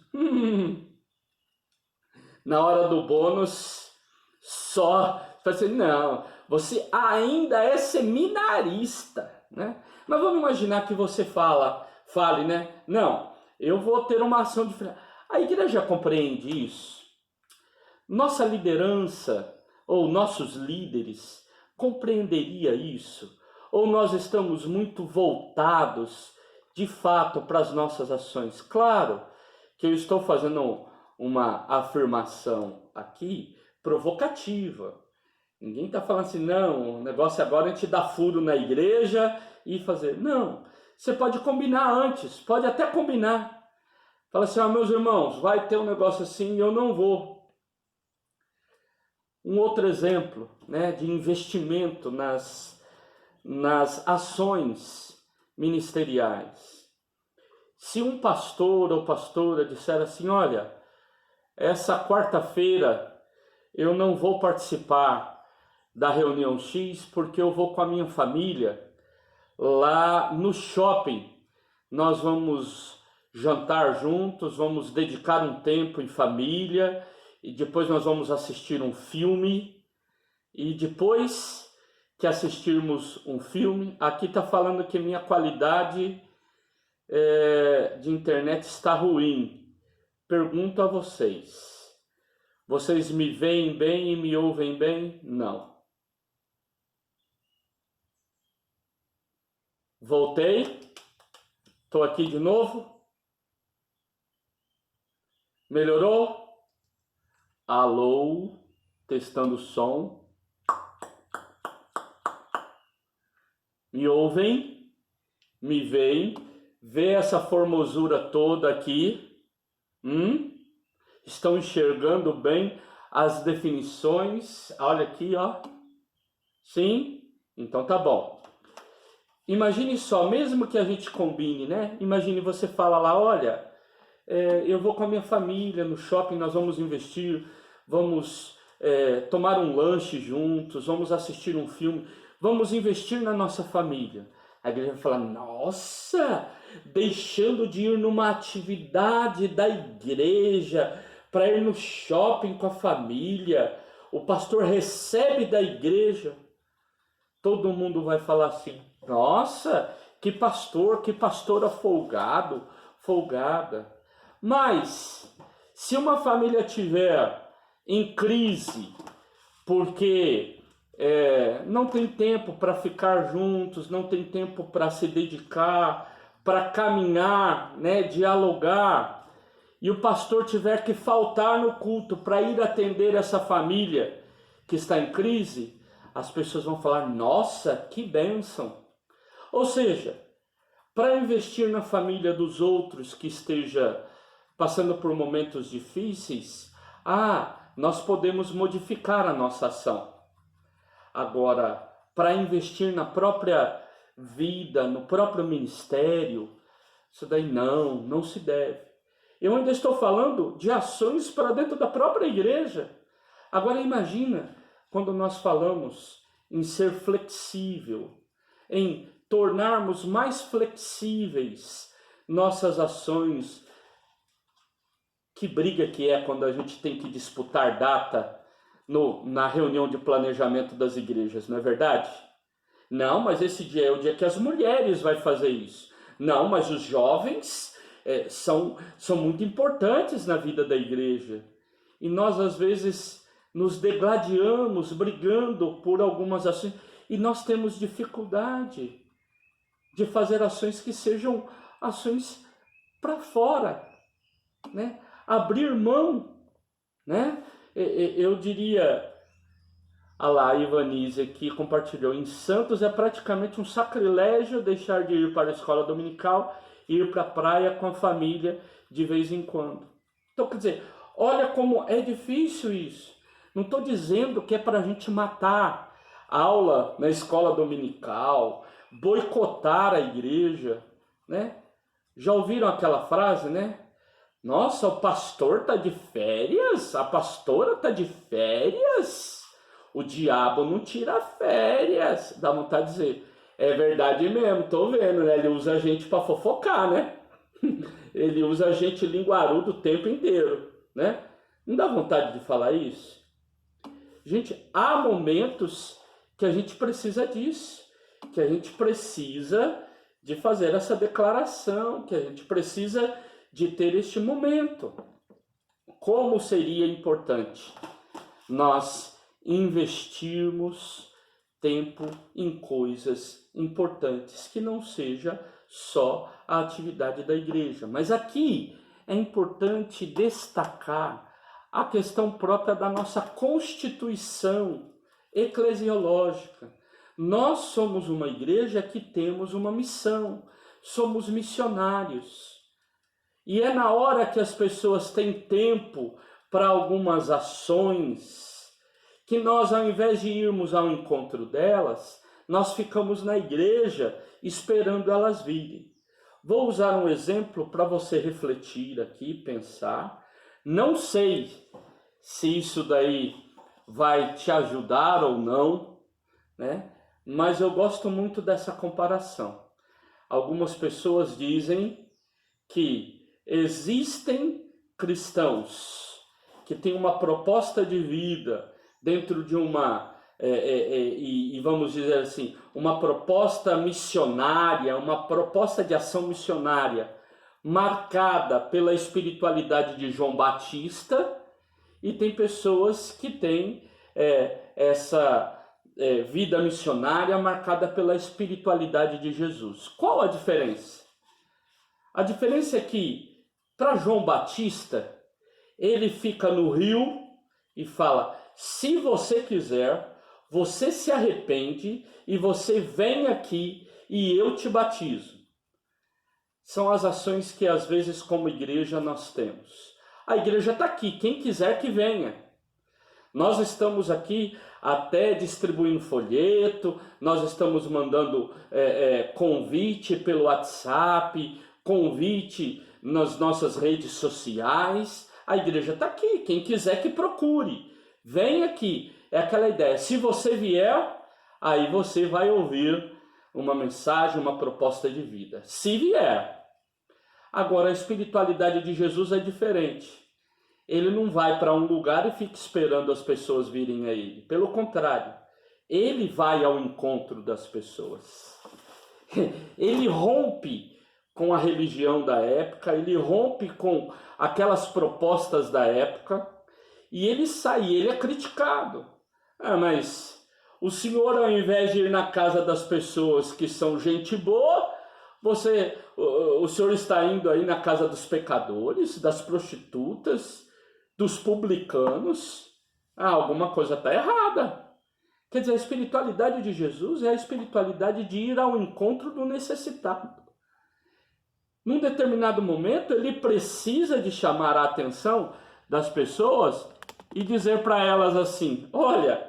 só, assim, não, você ainda é seminarista, né? Mas vamos imaginar que você fale, né? Não, eu vou ter uma ação diferente. A igreja compreende isso? Nossa liderança ou nossos líderes compreenderia isso? Ou nós estamos muito voltados, de fato, para as nossas ações? Claro que eu estou fazendo uma afirmação aqui provocativa. Ninguém está falando assim, não, o negócio agora é a gente dar furo na igreja e fazer. Não, você pode combinar antes, pode até combinar. Fala assim, meus irmãos, vai ter um negócio assim e eu não vou. Um outro exemplo, né, de investimento nas ações ministeriais. Se um pastor ou pastora disser assim, olha, essa quarta-feira eu não vou participar da reunião X porque eu vou com a minha família lá no shopping. Nós vamos jantar juntos, vamos dedicar um tempo em família e depois nós vamos assistir um filme e depois que assistirmos um filme, aqui está falando que minha qualidade de internet está ruim. Pergunto a vocês, vocês me veem bem e me ouvem bem? Não. Voltei, estou aqui de novo. Melhorou? Alô, testando o som. Me ouvem? Me veem? Vê essa formosura toda aqui? Estão enxergando bem as definições? Olha aqui, ó. Sim? Então tá bom. Imagine só, mesmo que a gente combine, né? Imagine você fala lá, olha, eu vou com a minha família no shopping, nós vamos investir, vamos tomar um lanche juntos, vamos assistir um filme, vamos investir na nossa família. A igreja vai falar, nossa, deixando de ir numa atividade da igreja para ir no shopping com a família, o pastor recebe da igreja. Todo mundo vai falar assim, nossa, que pastor, que pastora folgado, folgada. Mas, se uma família tiver em crise, porque não tem tempo para ficar juntos, não tem tempo para se dedicar, para caminhar, né, dialogar, e o pastor tiver que faltar no culto para ir atender essa família que está em crise, as pessoas vão falar, nossa, que bênção. Ou seja, para investir na família dos outros que esteja passando por momentos difíceis, nós podemos modificar a nossa ação. Agora, para investir na própria vida, no próprio ministério, isso daí não se deve. Eu ainda estou falando de ações para dentro da própria igreja. Agora imagina quando nós falamos em ser flexível, em tornarmos mais flexíveis nossas ações. Que briga que é quando a gente tem que disputar data na reunião de planejamento das igrejas, não é verdade? Não, mas esse dia é o dia que as mulheres vão fazer isso. Não, mas os jovens são muito importantes na vida da igreja. E nós, às vezes, nos degladiamos, brigando por algumas ações. E nós temos dificuldade de fazer ações que sejam ações para fora, né? Abrir mão, né? Eu diria, a Ivanise que compartilhou, em Santos é praticamente um sacrilégio deixar de ir para a escola dominical e ir para a praia com a família de vez em quando. Então, quer dizer, olha como é difícil isso. Não estou dizendo que é para a gente matar aula na escola dominical, boicotar a igreja, né? Já ouviram aquela frase, né? Nossa, o pastor está de férias? A pastora está de férias? O diabo não tira férias. Dá vontade de dizer, é verdade mesmo, tô vendo, né? Ele usa a gente para fofocar, né? Ele usa a gente linguarudo o tempo inteiro, né? Não dá vontade de falar isso? Gente, há momentos que a gente precisa disso, que a gente precisa de fazer essa declaração, que a gente precisa de ter este momento. Como seria importante nós investirmos tempo em coisas importantes, que não seja só a atividade da igreja. Mas aqui é importante destacar a questão própria da nossa constituição eclesiológica. Nós somos uma igreja que temos uma missão, somos missionários. E é na hora que as pessoas têm tempo para algumas ações, que nós, ao invés de irmos ao encontro delas, nós ficamos na igreja esperando elas virem. Vou usar um exemplo para você refletir aqui, pensar. Não sei se isso daí vai te ajudar ou não, né? Mas eu gosto muito dessa comparação. Algumas pessoas dizem que existem cristãos que têm uma proposta de vida dentro de uma, e vamos dizer assim, uma proposta missionária, uma proposta de ação missionária marcada pela espiritualidade de João Batista, e tem pessoas que têm essa vida missionária marcada pela espiritualidade de Jesus. Qual a diferença? A diferença é que, para João Batista, ele fica no rio e fala, se você quiser, você se arrepende e você vem aqui e eu te batizo. São as ações que às vezes como igreja nós temos. A igreja está aqui, quem quiser que venha. Nós estamos aqui até distribuindo folheto, nós estamos mandando convite pelo WhatsApp, convite nas nossas redes sociais. A igreja está aqui, quem quiser que procure, vem aqui. É aquela ideia, se você vier, aí você vai ouvir uma mensagem, uma proposta de vida. Se vier. Agora, a espiritualidade de Jesus é diferente. Ele não vai para um lugar e fica esperando as pessoas virem a ele. Pelo contrário, ele vai ao encontro das pessoas. Ele rompe com a religião da época, ele rompe com aquelas propostas da época e ele sai, ele é criticado. Ah, mas o senhor, ao invés de ir na casa das pessoas que são gente boa, o senhor está indo aí na casa dos pecadores, das prostitutas, dos publicanos. Ah, alguma coisa está errada. Quer dizer, a espiritualidade de Jesus é a espiritualidade de ir ao encontro do necessitado. Num determinado momento, ele precisa de chamar a atenção das pessoas e dizer para elas assim: olha,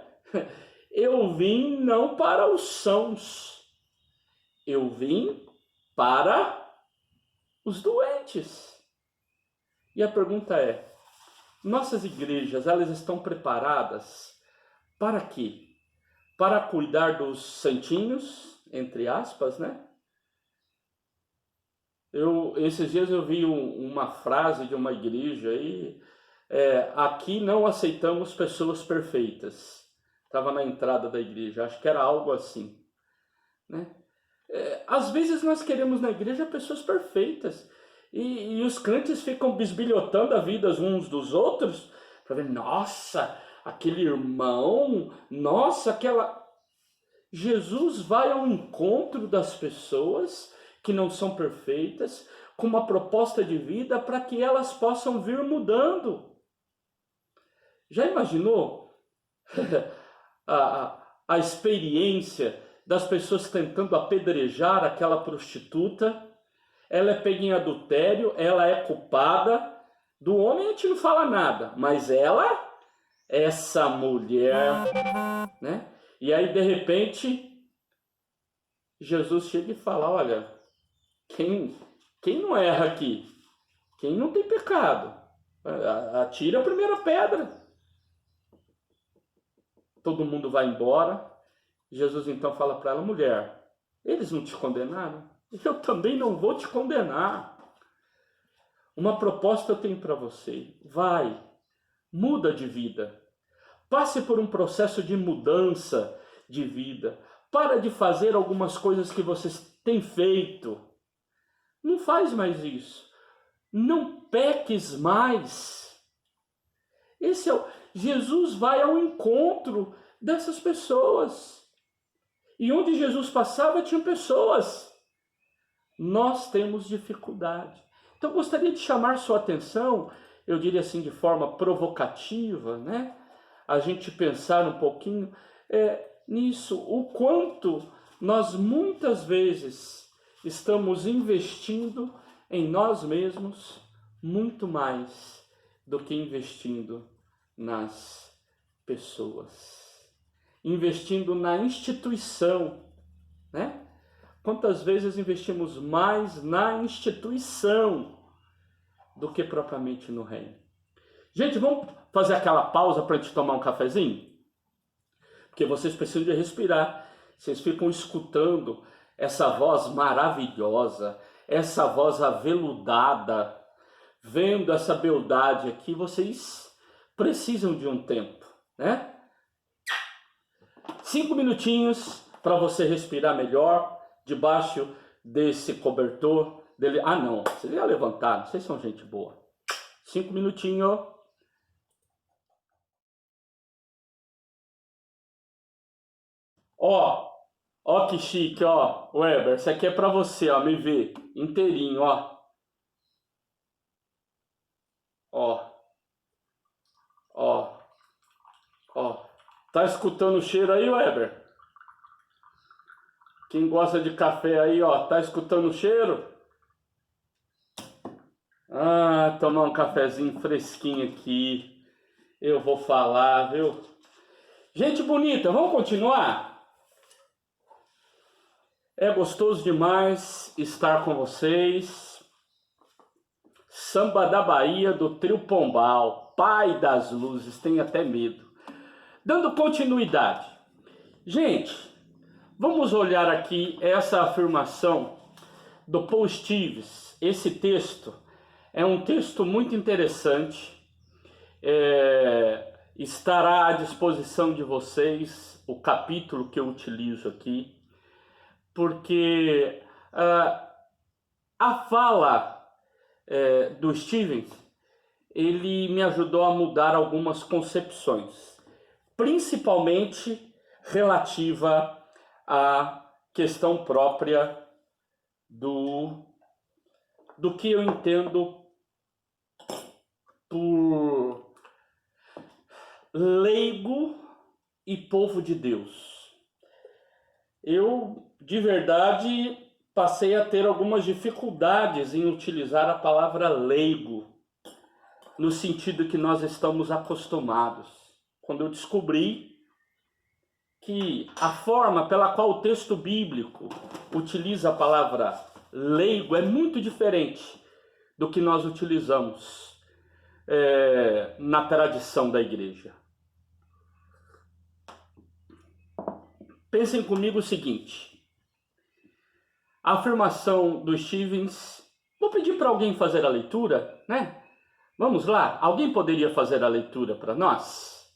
eu vim não para os sãos, eu vim para os doentes. E a pergunta é: nossas igrejas, elas estão preparadas para quê? Para cuidar dos santinhos, entre aspas, né? Esses dias eu vi uma frase de uma igreja aí, aqui não aceitamos pessoas perfeitas. Estava na entrada da igreja, acho que era algo assim, né? Às vezes nós queremos na igreja pessoas perfeitas, e os crentes ficam bisbilhotando a vida uns dos outros, para ver, nossa, aquele irmão, nossa, aquela... Jesus vai ao encontro das pessoas que não são perfeitas, com uma proposta de vida para que elas possam vir mudando. Já imaginou a experiência das pessoas tentando apedrejar aquela prostituta? Ela é pega em adultério, ela é culpada. Do homem a gente não fala nada, mas essa mulher, né? E aí, de repente, Jesus chega e fala: olha, quem não erra aqui? Quem não tem pecado? Atira a primeira pedra. Todo mundo vai embora. Jesus então fala para ela: mulher, eles não te condenaram? Eu também não vou te condenar. Uma proposta eu tenho para você. Vai, muda de vida. Passe por um processo de mudança de vida. Para de fazer algumas coisas que você tem feito. Não faz mais isso. Não peques mais. Jesus vai ao encontro dessas pessoas. E onde Jesus passava, tinha pessoas. Nós temos dificuldade. Então, eu gostaria de chamar sua atenção, eu diria assim, de forma provocativa, né? A gente pensar um pouquinho nisso, o quanto nós muitas vezes estamos investindo em nós mesmos muito mais do que investindo nas pessoas, investindo na instituição, né? Quantas vezes investimos mais na instituição do que propriamente no reino? Gente, vamos fazer aquela pausa para a gente tomar um cafezinho? Porque vocês precisam de respirar. Vocês ficam escutando essa voz maravilhosa, essa voz aveludada, vendo essa beldade aqui. Vocês precisam de um tempo, né? 5 minutinhos para você respirar melhor debaixo desse cobertor dele. Ah, não, vocês já levantaram, vocês são gente boa. 5 minutinhos. Ó que chique, ó, Weber, isso aqui é pra você, ó, me vê, inteirinho, ó. Tá escutando o cheiro aí, Weber? Quem gosta de café aí, ó, tá escutando o cheiro? Ah, tomar um cafezinho fresquinho aqui. Eu vou falar, viu? Gente bonita, vamos continuar? É gostoso demais estar com vocês. Samba da Bahia do Trio Pombal, Pai das Luzes, tem até medo. Dando continuidade. Gente, vamos olhar aqui essa afirmação do Paul Steves. Esse texto é um texto muito interessante. Estará à disposição de vocês o capítulo que eu utilizo aqui, porque A fala do Stevens, ele me ajudou a mudar algumas concepções, principalmente relativa à questão própria do que eu entendo por leigo e povo de Deus. Eu, de verdade, passei a ter algumas dificuldades em utilizar a palavra leigo, no sentido que nós estamos acostumados. Quando eu descobri que a forma pela qual o texto bíblico utiliza a palavra leigo é muito diferente do que nós utilizamos na tradição da igreja. Pensem comigo o seguinte. A afirmação do Stevens, vou pedir para alguém fazer a leitura, né? Vamos lá, alguém poderia fazer a leitura para nós?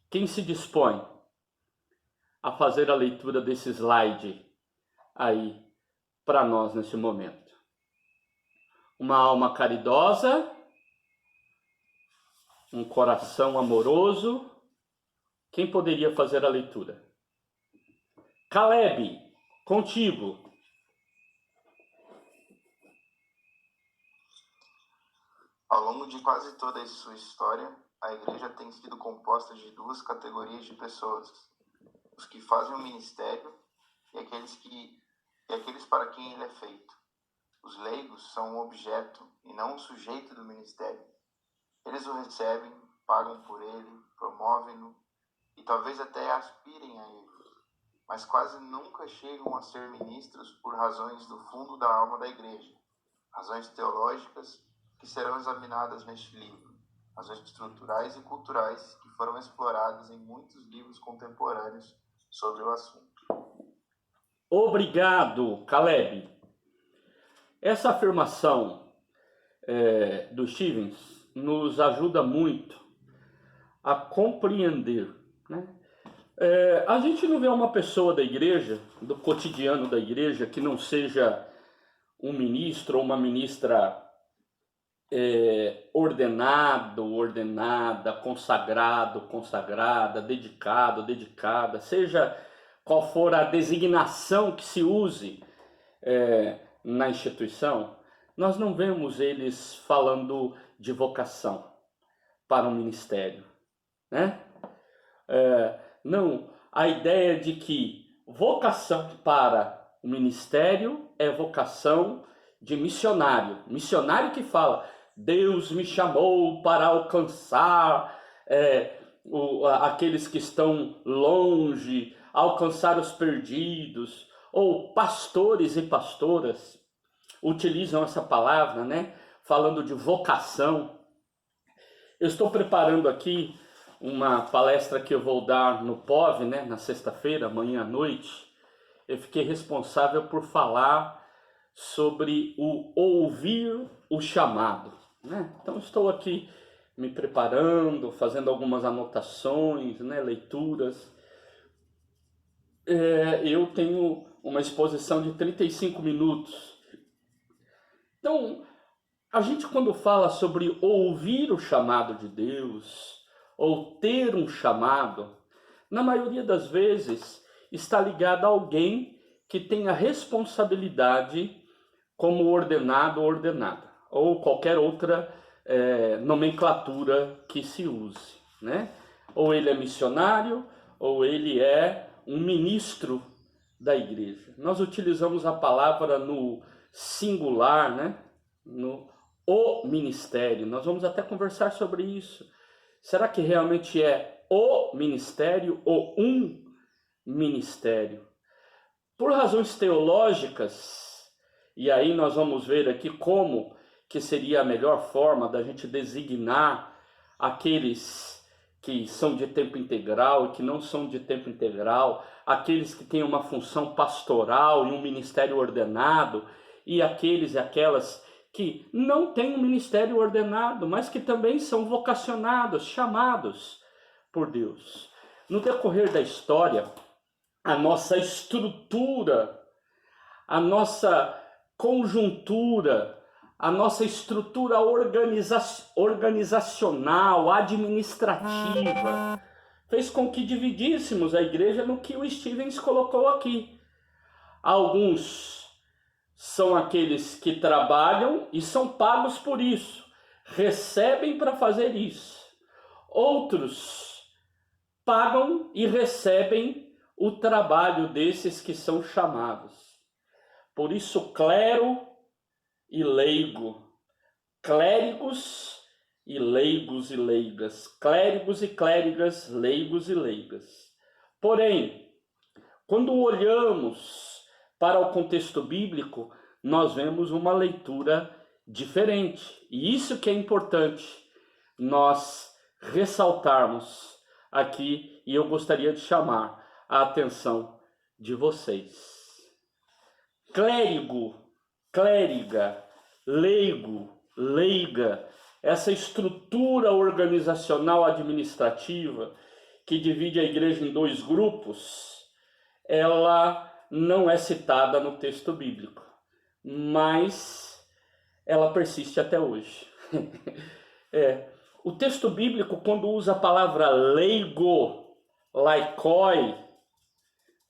Quem se dispõe a fazer a leitura desse slide aí para nós nesse momento? Uma alma caridosa, um coração amoroso. Quem poderia fazer a leitura? Caleb, contigo. Ao longo de quase toda a sua história, a igreja tem sido composta de duas categorias de pessoas: os que fazem o ministério e aqueles para quem ele é feito. Os leigos são um objeto e não um sujeito do ministério. Eles o recebem, pagam por ele, promovem-no e talvez até aspirem a ele, mas quase nunca chegam a ser ministros por razões do fundo da alma da igreja, razões teológicas que serão examinadas neste livro, razões estruturais e culturais que foram exploradas em muitos livros contemporâneos sobre o assunto. Obrigado, Caleb. Essa afirmação do Stevens nos ajuda muito a compreender, né? A gente não vê uma pessoa da igreja, do cotidiano da igreja, que não seja um ministro ou uma ministra ordenado, ordenada, consagrado, consagrada, dedicado, dedicada, seja qual for a designação que se use na instituição, nós não vemos eles falando de vocação para um ministério, né? Não, a ideia de que vocação para o ministério é vocação de missionário. Missionário que fala, Deus me chamou para alcançar aqueles que estão longe, alcançar os perdidos. Ou pastores e pastoras utilizam essa palavra, né? Falando de vocação. Eu estou preparando aqui uma palestra que eu vou dar no POV, né? Na sexta-feira, amanhã à noite. Eu fiquei responsável por falar sobre o ouvir o chamado, né? Então estou aqui me preparando, fazendo algumas anotações, né? Leituras. Eu tenho uma exposição de 35 minutos. Então, a gente quando fala sobre ouvir o chamado de Deus, ou ter um chamado, na maioria das vezes está ligado a alguém que tem a responsabilidade como ordenado ou ordenada, ou qualquer outra nomenclatura que se use, né? Ou ele é missionário, ou ele é um ministro da igreja. Nós utilizamos a palavra no singular, né? O ministério. Nós vamos até conversar sobre isso. Será que realmente é o ministério ou um ministério? Por razões teológicas, e aí nós vamos ver aqui como que seria a melhor forma da gente designar aqueles que são de tempo integral e que não são de tempo integral, aqueles que têm uma função pastoral e um ministério ordenado, e aqueles e aquelas que não têm um ministério ordenado, mas que também são vocacionados, chamados por Deus. No decorrer da história, a nossa estrutura, a nossa conjuntura, a nossa estrutura organizacional, administrativa, fez com que dividíssemos a igreja no que o Stevens colocou aqui. Alguns são aqueles que trabalham e são pagos por isso, recebem para fazer isso. Outros pagam e recebem o trabalho desses que são chamados. Por isso, clero e leigo, clérigos e leigos e leigas, clérigos e clérigas, leigos e leigas. Porém, quando olhamos para o contexto bíblico, nós vemos uma leitura diferente. E isso que é importante nós ressaltarmos aqui, e eu gostaria de chamar a atenção de vocês. Clérigo, clériga, leigo, leiga, essa estrutura organizacional administrativa que divide a igreja em dois grupos, ela não é citada no texto bíblico, mas ela persiste até hoje. O texto bíblico, quando usa a palavra leigo, laikoi,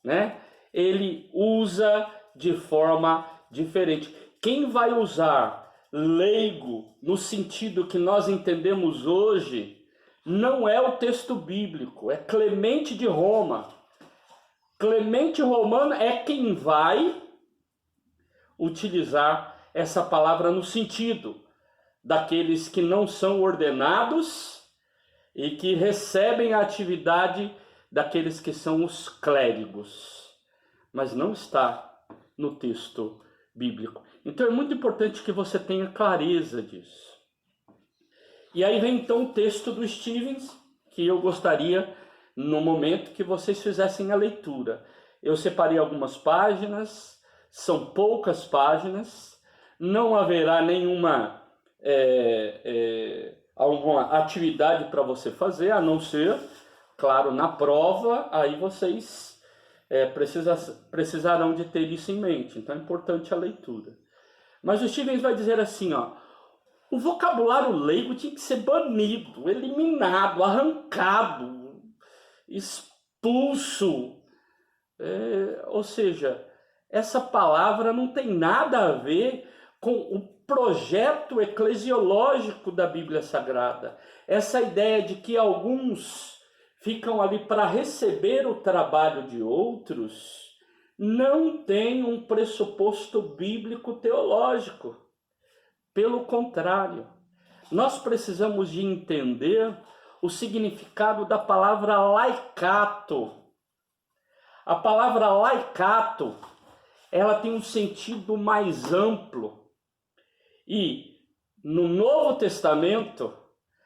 né, ele usa de forma diferente. Quem vai usar leigo no sentido que nós entendemos hoje não é o texto bíblico, é Clemente de Roma. Clemente Romano é quem vai utilizar essa palavra no sentido daqueles que não são ordenados e que recebem a atividade daqueles que são os clérigos, mas não está no texto bíblico. Então é muito importante que você tenha clareza disso. E aí vem então o texto do Stevens, que eu gostaria, no momento, que vocês fizessem a leitura. Eu separei algumas páginas, são poucas páginas, não haverá nenhuma alguma atividade para você fazer, a não ser, claro, na prova, aí vocês precisarão de ter isso em mente. Então é importante a leitura. Mas o Stevens vai dizer assim, ó, o vocabulário leigo tinha que ser banido, eliminado, arrancado, expulso. Ou seja, essa palavra não tem nada a ver com o projeto eclesiológico da Bíblia Sagrada. Essa ideia de que alguns ficam ali para receber o trabalho de outros, não tem um pressuposto bíblico teológico. Pelo contrário, nós precisamos de entender o significado da palavra laicato. A palavra laicato, ela tem um sentido mais amplo. E no Novo Testamento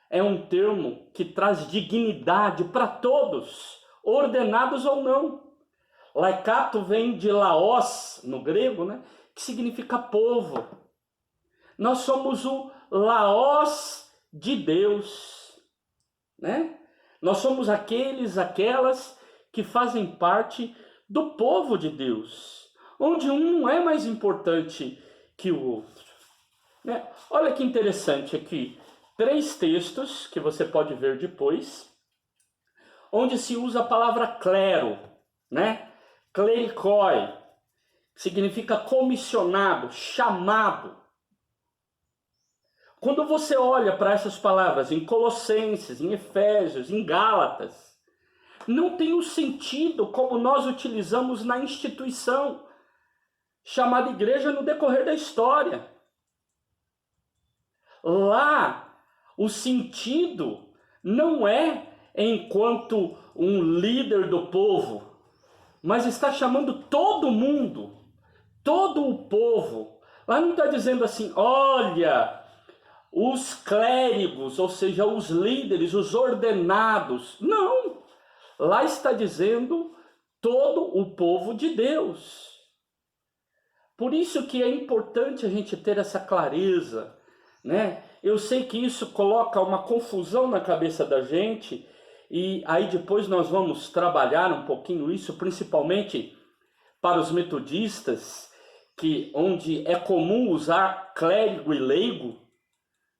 é um termo que traz dignidade para todos, ordenados ou não. Laicato vem de laos, no grego, né, que significa povo. Nós somos o laos de Deus, né? Nós somos aquelas que fazem parte do povo de Deus, onde um não é mais importante que o outro, né? Olha que interessante aqui, 3 textos que você pode ver depois, onde se usa a palavra clero, né? Clericoi, que significa comissionado, chamado. Quando você olha para essas palavras em Colossenses, em Efésios, em Gálatas, não tem o sentido como nós utilizamos na instituição chamada igreja no decorrer da história. Lá, o sentido não é enquanto um líder do povo, mas está chamando todo mundo, todo o povo. Lá não está dizendo assim, olha, os clérigos, ou seja, os líderes, os ordenados. Não, lá está dizendo todo o povo de Deus. Por isso que é importante a gente ter essa clareza, né? Eu sei que isso coloca uma confusão na cabeça da gente, e aí depois nós vamos trabalhar um pouquinho isso, principalmente para os metodistas, onde é comum usar clérigo e leigo,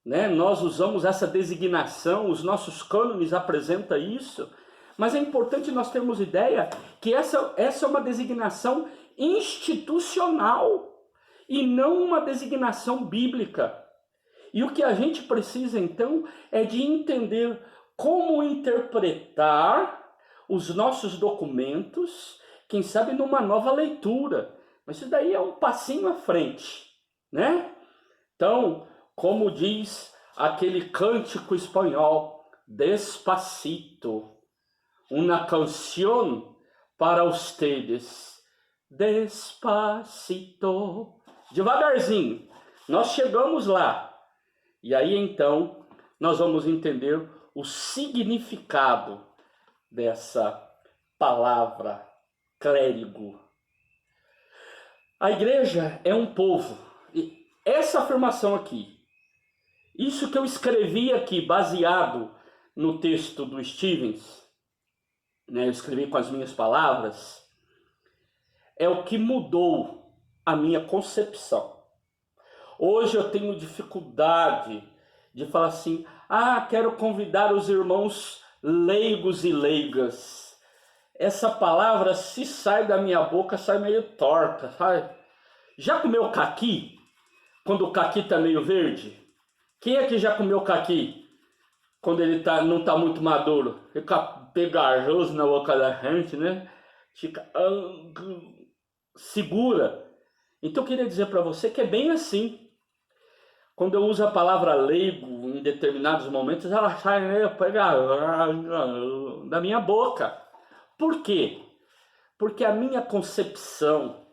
né? Nós usamos essa designação, os nossos cânones apresentam isso, mas é importante nós termos ideia que essa é uma designação institucional e não uma designação bíblica. E o que a gente precisa, então, é de entender como interpretar os nossos documentos, quem sabe numa nova leitura. Mas isso daí é um passinho à frente, né? Então, como diz aquele cântico espanhol, Despacito, una canción para ustedes, despacito. Devagarzinho, nós chegamos lá. E aí, então, nós vamos entender o significado dessa palavra clérigo. A igreja é um povo. E essa afirmação aqui, isso que eu escrevi aqui, baseado no texto do Stevens, né, eu escrevi com as minhas palavras, é o que mudou a minha concepção. Hoje eu tenho dificuldade de falar assim, quero convidar os irmãos leigos e leigas. Essa palavra, se sai da minha boca, sai meio torta, sabe? Já comeu caqui? Quando o caqui está meio verde? Quem é que já comeu caqui? Quando ele não está muito maduro? Fica pegajoso na boca da gente, né? Fica segura. Então eu queria dizer para você que é bem assim. Quando eu uso a palavra leigo em determinados momentos, ela sai meio pegajosa da minha boca. Por quê? Porque a minha concepção,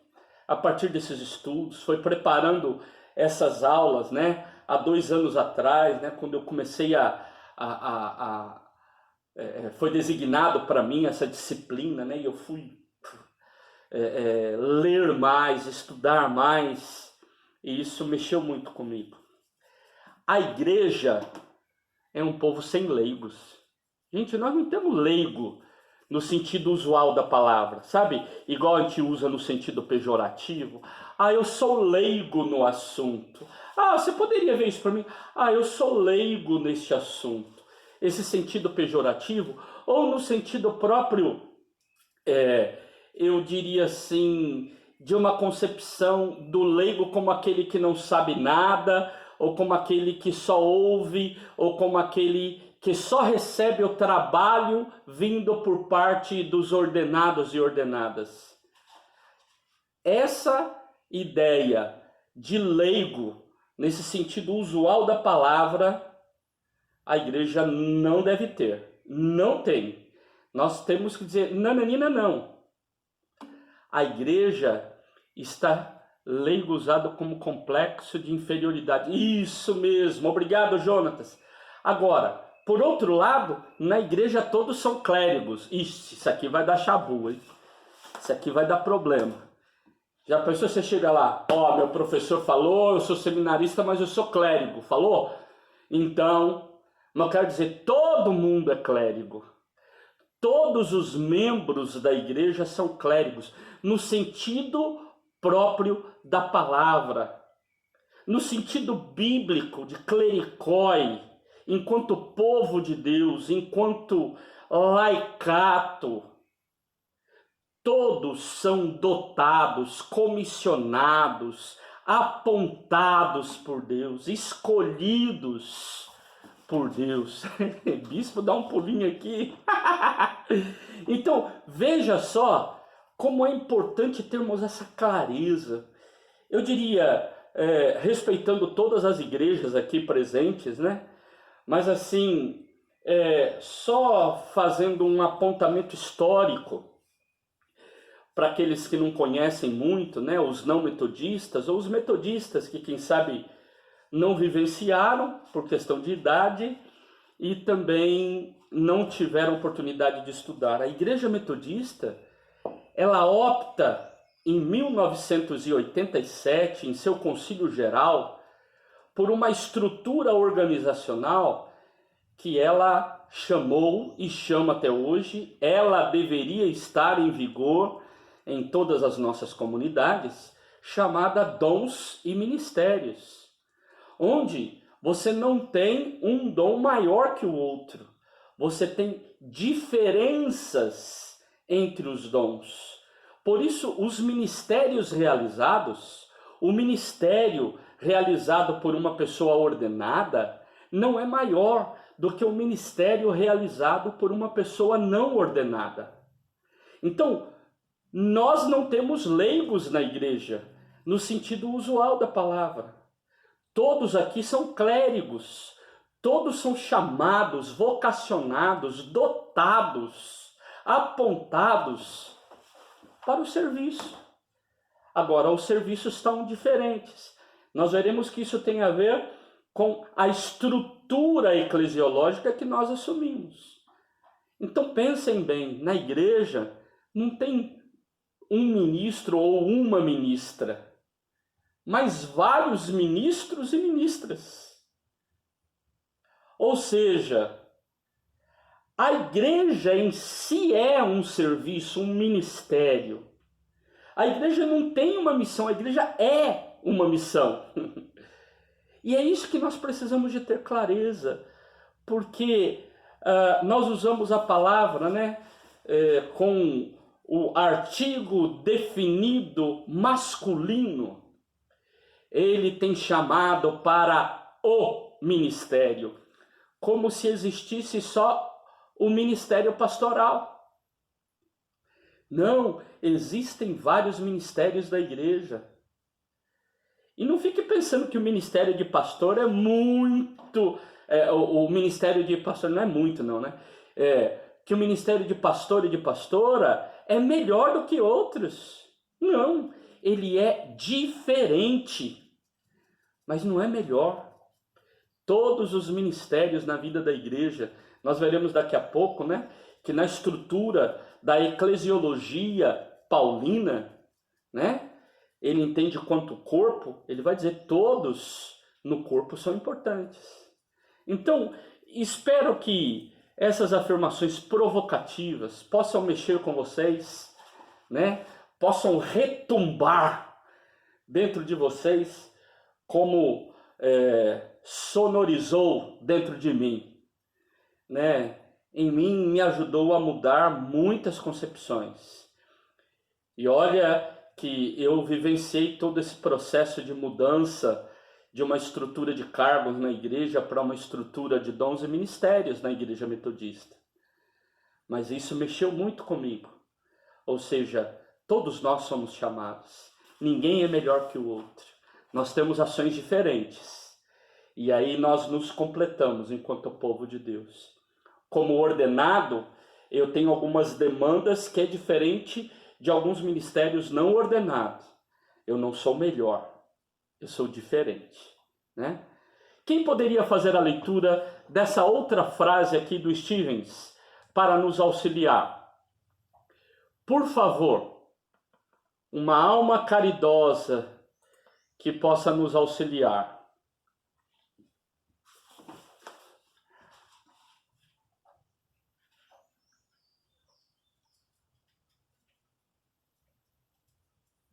a partir desses estudos, foi preparando essas aulas, né? Há 2 anos atrás, né? Quando eu comecei foi designado para mim essa disciplina, né? E eu fui ler mais, estudar mais, e isso mexeu muito comigo. A igreja é um povo sem leigos. Gente, nós não temos leigo no sentido usual da palavra, sabe? Igual a gente usa no sentido pejorativo. Eu sou leigo no assunto. Você poderia ver isso para mim? Eu sou leigo neste assunto. Esse sentido pejorativo, ou no sentido próprio, eu diria assim, de uma concepção do leigo como aquele que não sabe nada, ou como aquele que só ouve, ou como aquele que só recebe o trabalho vindo por parte dos ordenados e ordenadas. Essa ideia de leigo, nesse sentido usual da palavra, a igreja não deve ter. Não tem. Nós temos que dizer, nananina, não. A igreja está leiguzada como complexo de inferioridade. Isso mesmo. Obrigado, Jonatas. Agora, por outro lado, na igreja todos são clérigos. Ixi, isso aqui vai dar chabu, hein? Isso aqui vai dar problema. Já pensou você chega lá, meu professor falou, eu sou seminarista, mas eu sou clérigo. Falou? Então, não quero dizer, todo mundo é clérigo. Todos os membros da igreja são clérigos, no sentido próprio da palavra. No sentido bíblico de clericói, enquanto povo de Deus, enquanto laicato, todos são dotados, comissionados, apontados por Deus, escolhidos por Deus. Bispo, dá um pulinho aqui. Então, veja só como é importante termos essa clareza. Eu diria, respeitando todas as igrejas aqui presentes, né? Mas assim, só fazendo um apontamento histórico para aqueles que não conhecem muito, né? Os não metodistas ou os metodistas que, quem sabe, não vivenciaram por questão de idade e também não tiveram oportunidade de estudar. A Igreja Metodista, ela opta em 1987, em seu Concílio Geral, por uma estrutura organizacional que ela chamou e chama até hoje. Ela deveria estar em vigor em todas as nossas comunidades, chamada dons e ministérios, onde você não tem um dom maior que o outro, você tem diferenças entre os dons. Por isso, os ministérios realizados, o ministério realizado por uma pessoa ordenada, não é maior do que o ministério realizado por uma pessoa não ordenada. Então, nós não temos leigos na igreja, no sentido usual da palavra. Todos aqui são clérigos, todos são chamados, vocacionados, dotados, apontados para o serviço. Agora, os serviços estão diferentes. Nós veremos que isso tem a ver com a estrutura eclesiológica que nós assumimos. Então, pensem bem, na igreja não tem um ministro ou uma ministra, mas vários ministros e ministras. Ou seja, a igreja em si é um serviço, um ministério. A igreja não tem uma missão, a igreja é uma missão. E é isso que nós precisamos de ter clareza, porque nós usamos a palavra, né, com o artigo definido masculino. Ele tem chamado para o ministério, como se existisse só o ministério pastoral. Não, existem vários ministérios da igreja. E não fique pensando que o ministério de pastor é muito... o ministério de pastor não é muito, não, né? Que o ministério de pastor e de pastora é melhor do que outros. Não, ele é diferente, mas não é melhor. Todos os ministérios na vida da igreja, nós veremos daqui a pouco, né, que na estrutura da eclesiologia paulina, né, ele entende quanto corpo, ele vai dizer todos no corpo são importantes. Então, espero que essas afirmações provocativas possam mexer com vocês, né, possam retumbar dentro de vocês como sonorizou dentro de mim, né? Em mim me ajudou a mudar muitas concepções. E olha que eu vivenciei todo esse processo de mudança de uma estrutura de cargos na igreja para uma estrutura de dons e ministérios na igreja metodista. Mas isso mexeu muito comigo. Ou seja, todos nós somos chamados. Ninguém é melhor que o outro. Nós temos ações diferentes. E aí nós nos completamos enquanto povo de Deus. Como ordenado, eu tenho algumas demandas que é diferente de alguns ministérios não ordenados. Eu não sou melhor, eu sou diferente, né? Quem poderia fazer a leitura dessa outra frase aqui do Stevens para nos auxiliar? Por favor, uma alma caridosa que possa nos auxiliar.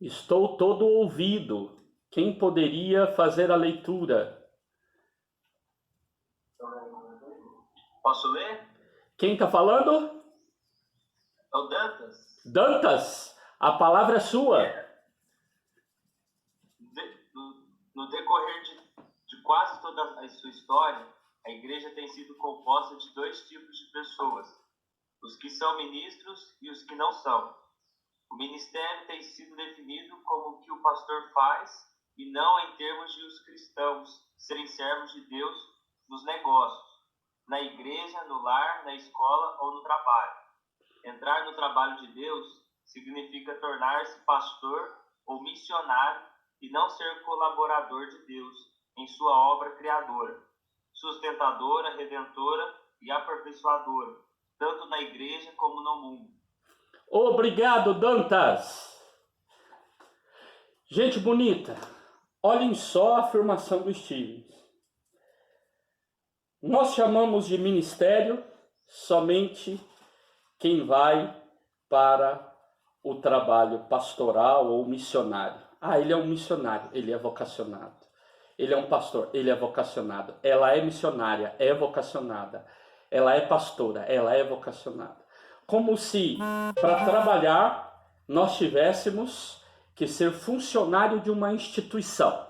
Estou todo ouvido. Quem poderia fazer a leitura? Posso ler? Quem está falando? É o Dantas. Dantas, a palavra é sua. No decorrer de quase toda a sua história, a igreja tem sido composta de dois tipos de pessoas: os que são ministros e os que não são. O ministério tem sido definido como o que o pastor faz e não em termos de os cristãos serem servos de Deus nos negócios, na igreja, no lar, na escola ou no trabalho. Entrar no trabalho de Deus significa tornar-se pastor ou missionário e não ser colaborador de Deus em sua obra criadora, sustentadora, redentora e aperfeiçoadora, tanto na igreja como no mundo. Obrigado, Dantas. Gente bonita, olhem só a afirmação do Stevens. Nós chamamos de ministério somente quem vai para o trabalho pastoral ou missionário. Ah, ele é um missionário, ele é vocacionado. Ele é um pastor, ele é vocacionado. Ela é missionária, é vocacionada. Ela é pastora, ela é vocacionada. Como se, para trabalhar, nós tivéssemos que ser funcionário de uma instituição.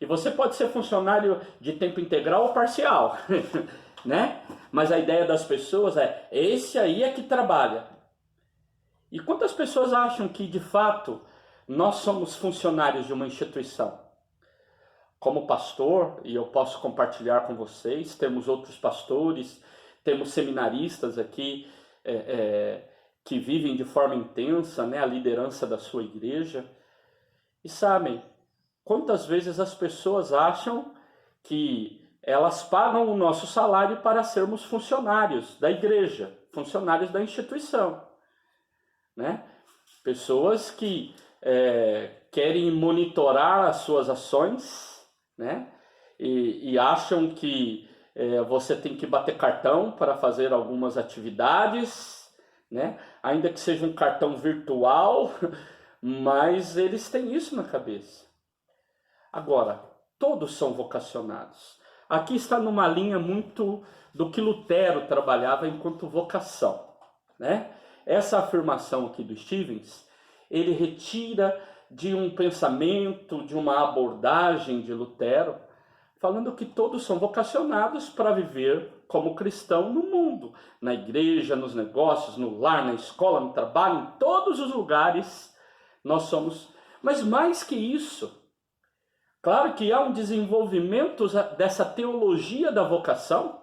E você pode ser funcionário de tempo integral ou parcial, né? Mas a ideia das pessoas é, esse aí é que trabalha. E quantas pessoas acham que, de fato, nós somos funcionários de uma instituição? Como pastor, e eu posso compartilhar com vocês, temos outros pastores, temos seminaristas aqui que vivem de forma intensa, né, a liderança da sua igreja. E sabem, quantas vezes as pessoas acham que elas pagam o nosso salário para sermos funcionários da igreja, funcionários da instituição, né? Pessoas que querem monitorar as suas ações, né? E acham que você tem que bater cartão para fazer algumas atividades, né? Ainda que seja um cartão virtual, mas eles têm isso na cabeça. Agora, todos são vocacionados. Aqui está numa linha muito do que Lutero trabalhava enquanto vocação, né? Essa afirmação aqui do Stevens, ele retira de um pensamento, de uma abordagem de Lutero, falando que todos são vocacionados para viver como cristão no mundo, na igreja, nos negócios, no lar, na escola, no trabalho, em todos os lugares nós somos. Mas mais que isso, claro que há um desenvolvimento dessa teologia da vocação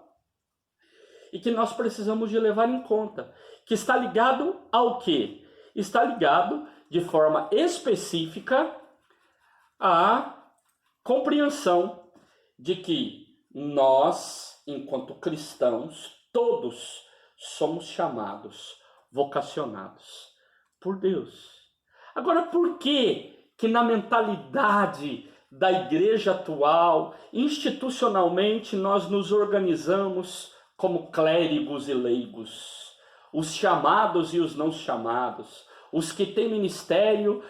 e que nós precisamos de levar em conta, que está ligado ao quê? Está ligado de forma específica à compreensão de que nós, enquanto cristãos, todos somos chamados, vocacionados por Deus. Agora, por que na mentalidade da igreja atual, institucionalmente, nós nos organizamos como clérigos e leigos? Os chamados e os não chamados, os que têm ministério,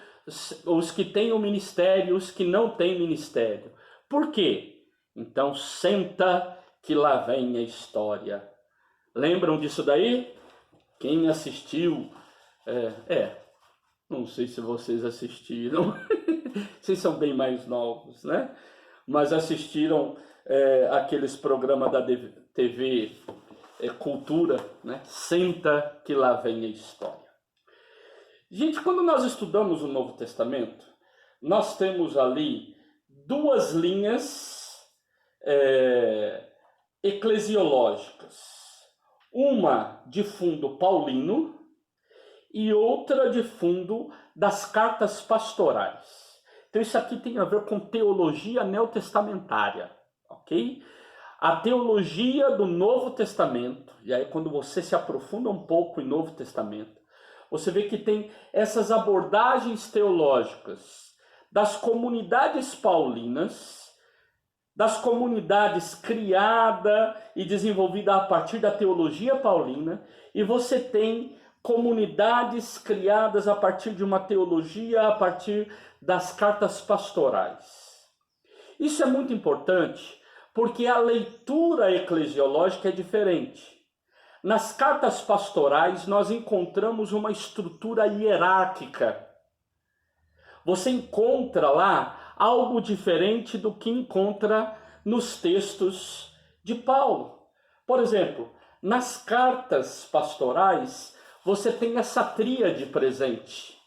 os que têm o ministério, os que não têm ministério. Por quê? Então, senta que lá vem a história. Lembram disso daí? Quem assistiu? Não sei se vocês assistiram. Vocês são bem mais novos, né? Mas assistiram aqueles programas da TV Cultura, né? Senta que lá vem a história. Gente, quando nós estudamos o Novo Testamento, nós temos ali duas linhas eclesiológicas. Uma de fundo paulino e outra de fundo das cartas pastorais. Então isso aqui tem a ver com teologia neotestamentária, ok? A teologia do Novo Testamento, e aí quando você se aprofunda um pouco em Novo Testamento, você vê que tem essas abordagens teológicas das comunidades paulinas, das comunidades criada e desenvolvida a partir da teologia paulina, e você tem comunidades criadas a partir de uma teologia, a partir das cartas pastorais. Isso é muito importante, porque a leitura eclesiológica é diferente. Nas cartas pastorais, nós encontramos uma estrutura hierárquica. Você encontra lá algo diferente do que encontra nos textos de Paulo. Por exemplo, nas cartas pastorais, você tem essa tríade presente: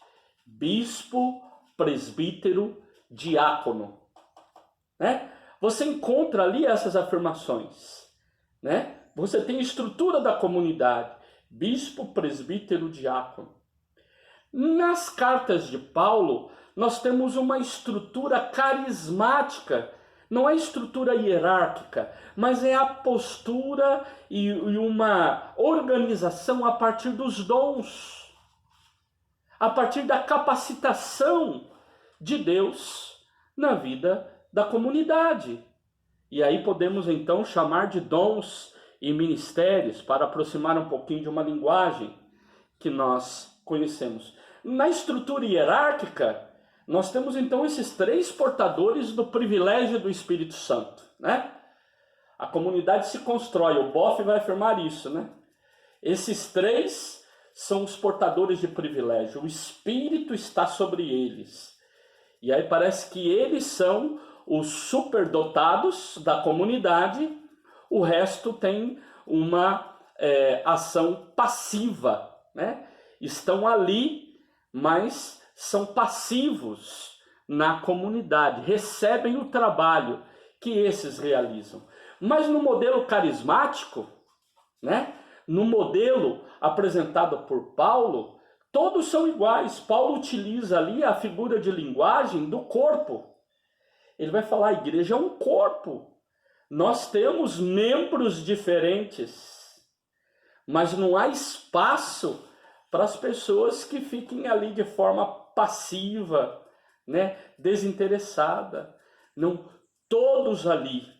bispo, presbítero, diácono, né? Você encontra ali essas afirmações, né? Você tem a estrutura da comunidade: bispo, presbítero, diácono. Nas cartas de Paulo, nós temos uma estrutura carismática, não é estrutura hierárquica, mas é a postura e uma organização a partir dos dons, a partir da capacitação de Deus na vida da comunidade. E aí podemos então chamar de dons e ministérios, para aproximar um pouquinho de uma linguagem que nós conhecemos. Na estrutura hierárquica, nós temos então esses 3 portadores do privilégio do Espírito Santo, né? A comunidade se constrói, o Boff vai afirmar isso, né? Esses 3 são os portadores de privilégio, o Espírito está sobre eles. E aí parece que eles são os superdotados da comunidade, o resto tem uma ação passiva, né? Estão ali, mas são passivos na comunidade, recebem o trabalho que esses realizam. Mas no modelo carismático, né? No modelo apresentado por Paulo, todos são iguais. Paulo utiliza ali a figura de linguagem do corpo. Ele vai falar, a igreja é um corpo. Nós temos membros diferentes, mas não há espaço para as pessoas que fiquem ali de forma passiva, né? Desinteressada. Não, todos ali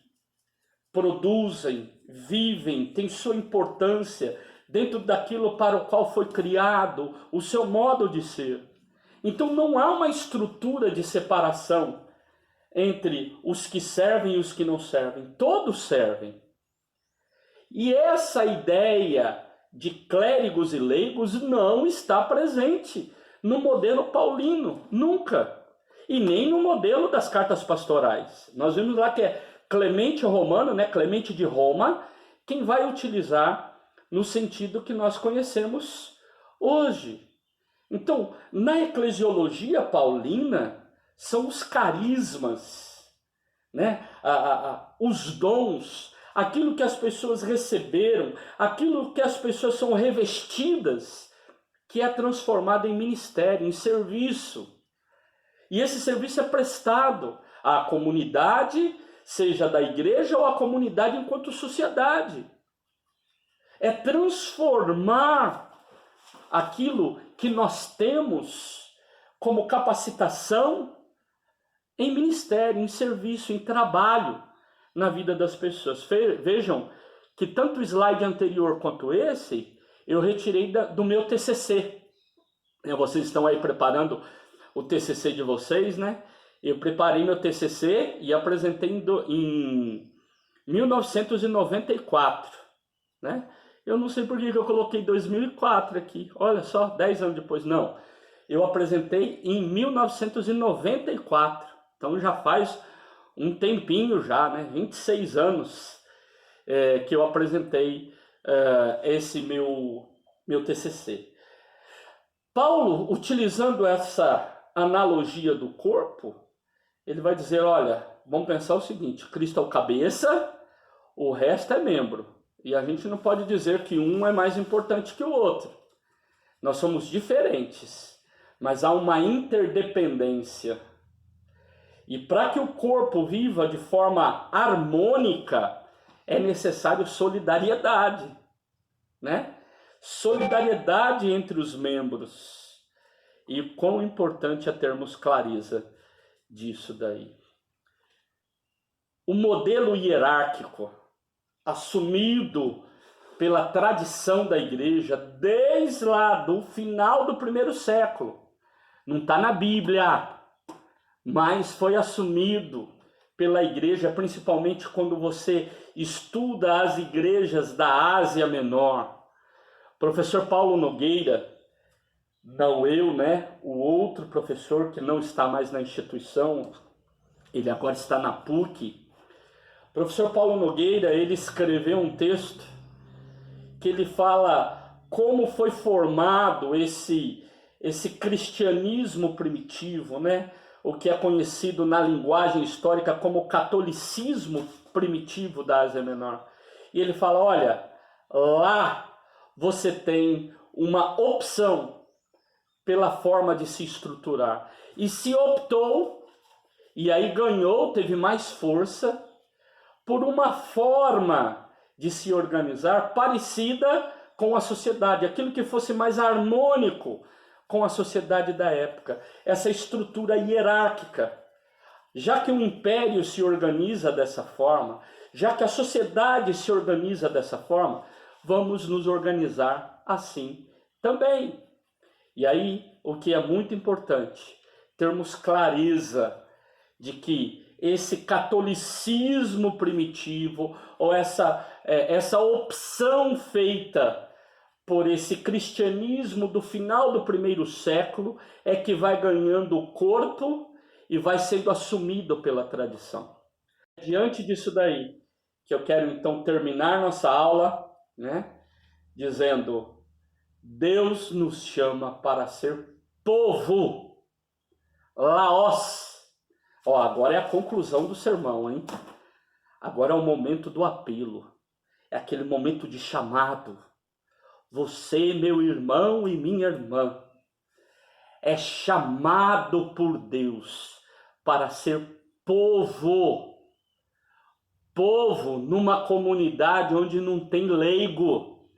produzem, vivem, têm sua importância dentro daquilo para o qual foi criado, o seu modo de ser. Então não há uma estrutura de separação entre os que servem e os que não servem. Todos servem. E essa ideia de clérigos e leigos não está presente no modelo paulino, nunca. E nem no modelo das cartas pastorais. Nós vimos lá que é Clemente Romano, né? Clemente de Roma, quem vai utilizar no sentido que nós conhecemos hoje. Então, na eclesiologia paulina, são os carismas, né? Os dons, aquilo que as pessoas receberam, aquilo que as pessoas são revestidas, que é transformado em ministério, em serviço. E esse serviço é prestado à comunidade, seja da igreja ou à comunidade enquanto sociedade. É transformar aquilo que nós temos como capacitação em ministério, em serviço, em trabalho na vida das pessoas. Vejam que tanto o slide anterior quanto esse, eu retirei do meu TCC. Vocês estão aí preparando o TCC de vocês, né? Eu preparei meu TCC e apresentei em 1994, né? Eu não sei por que eu coloquei 2004 aqui. Olha só, 10 anos depois. Não, eu apresentei em 1994. Então já faz um tempinho já, né? 26 anos que eu apresentei esse meu TCC. Paulo, utilizando essa analogia do corpo, ele vai dizer, olha, vamos pensar o seguinte, Cristo é o cabeça, o resto é membro. E a gente não pode dizer que um é mais importante que o outro. Nós somos diferentes, mas há uma interdependência. E para que o corpo viva de forma harmônica, é necessário solidariedade, né? Solidariedade entre os membros. E quão importante é termos clareza disso daí. O modelo hierárquico assumido pela tradição da igreja desde lá do final do primeiro século. Não está na Bíblia, mas foi assumido pela igreja, principalmente quando você estuda as igrejas da Ásia Menor. Professor Paulo Nogueira, não eu, né? O outro professor que não está mais na instituição, ele agora está na PUC. Professor Paulo Nogueira, ele escreveu um texto que ele fala como foi formado esse cristianismo primitivo, né? O que é conhecido na linguagem histórica como catolicismo primitivo da Ásia Menor. E ele fala, olha, lá você tem uma opção pela forma de se estruturar. E se optou, e aí ganhou, teve mais força, por uma forma de se organizar parecida com a sociedade, aquilo que fosse mais harmônico com a sociedade da época, essa estrutura hierárquica. Já que o império se organiza dessa forma, já que a sociedade se organiza dessa forma, vamos nos organizar assim também. E aí, o que é muito importante, termos clareza de que esse catolicismo primitivo, ou essa opção feita por esse cristianismo do final do primeiro século, é que vai ganhando corpo e vai sendo assumido pela tradição. Diante disso daí, que eu quero então terminar nossa aula, né, dizendo: Deus nos chama para ser povo, laos. Ó, agora é a conclusão do sermão, hein? Agora é o momento do apelo, é aquele momento de chamado. Você, meu irmão e minha irmã, é chamado por Deus para ser povo. Povo numa comunidade onde não tem leigo,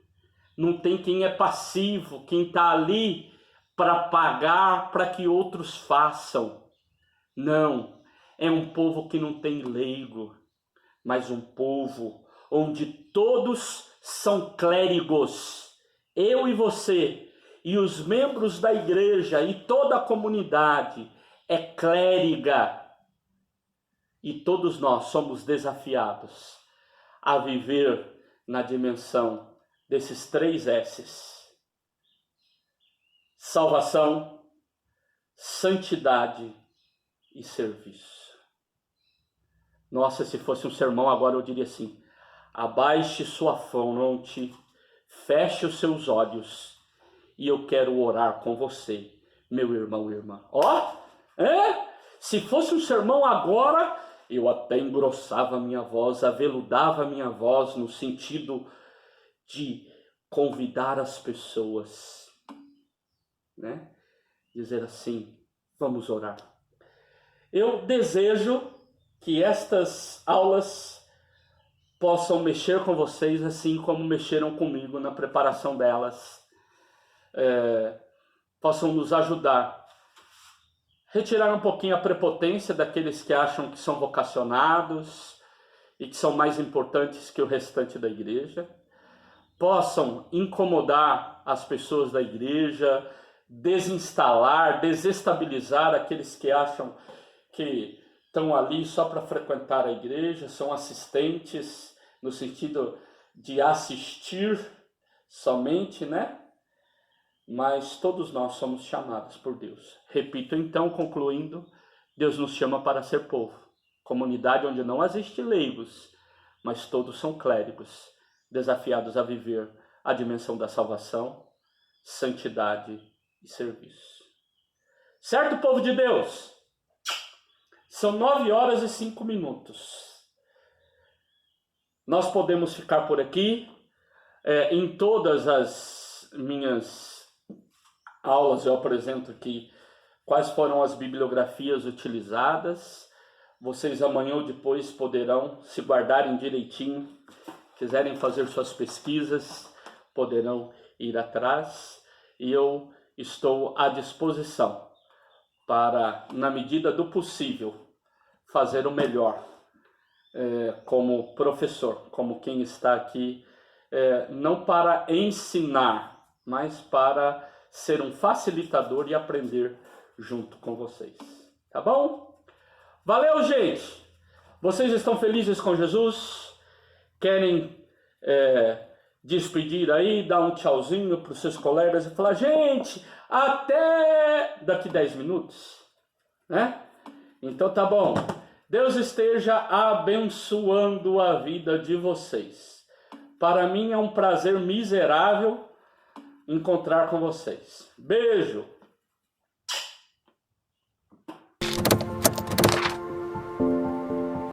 não tem quem é passivo, quem está ali para pagar para que outros façam. Não, é um povo que não tem leigo, mas um povo onde todos são clérigos. Eu e você, e os membros da igreja, e toda a comunidade é clériga. E todos nós somos desafiados a viver na dimensão desses 3 S's: salvação, santidade e serviço. Nossa, se fosse um sermão agora eu diria assim: abaixe sua fronte, feche os seus olhos, e eu quero orar com você, meu irmão e irmã. Ó, se fosse um sermão agora, eu até engrossava a minha voz, aveludava a minha voz, no sentido de convidar as pessoas, né? Dizer assim: vamos orar. Eu desejo que estas aulas possam mexer com vocês assim como mexeram comigo na preparação delas. Possam nos ajudar. Retirar um pouquinho a prepotência daqueles que acham que são vocacionados e que são mais importantes que o restante da igreja. Possam incomodar as pessoas da igreja, desinstalar, desestabilizar aqueles que acham que estão ali só para frequentar a igreja, são assistentes, no sentido de assistir somente, né? Mas todos nós somos chamados por Deus. Repito então, concluindo, Deus nos chama para ser povo. Comunidade onde não existe leigos, mas todos são clérigos, desafiados a viver a dimensão da salvação, santidade e serviço. Certo, povo de Deus? São 9h05. Nós podemos ficar por aqui. Em todas as minhas aulas eu apresento aqui quais foram as bibliografias utilizadas. Vocês amanhã ou depois poderão, se guardarem direitinho, quiserem fazer suas pesquisas, poderão ir atrás. E eu estou à disposição para, na medida do possível, fazer o melhor como professor, como quem está aqui, não para ensinar, mas para ser um facilitador e aprender junto com vocês. Tá bom? Valeu, gente! Vocês estão felizes com Jesus? Querem despedir aí, dar um tchauzinho para os seus colegas e falar: gente, até daqui 10 minutos, né? Então tá bom. Deus esteja abençoando a vida de vocês. Para mim é um prazer miserável encontrar com vocês. Beijo!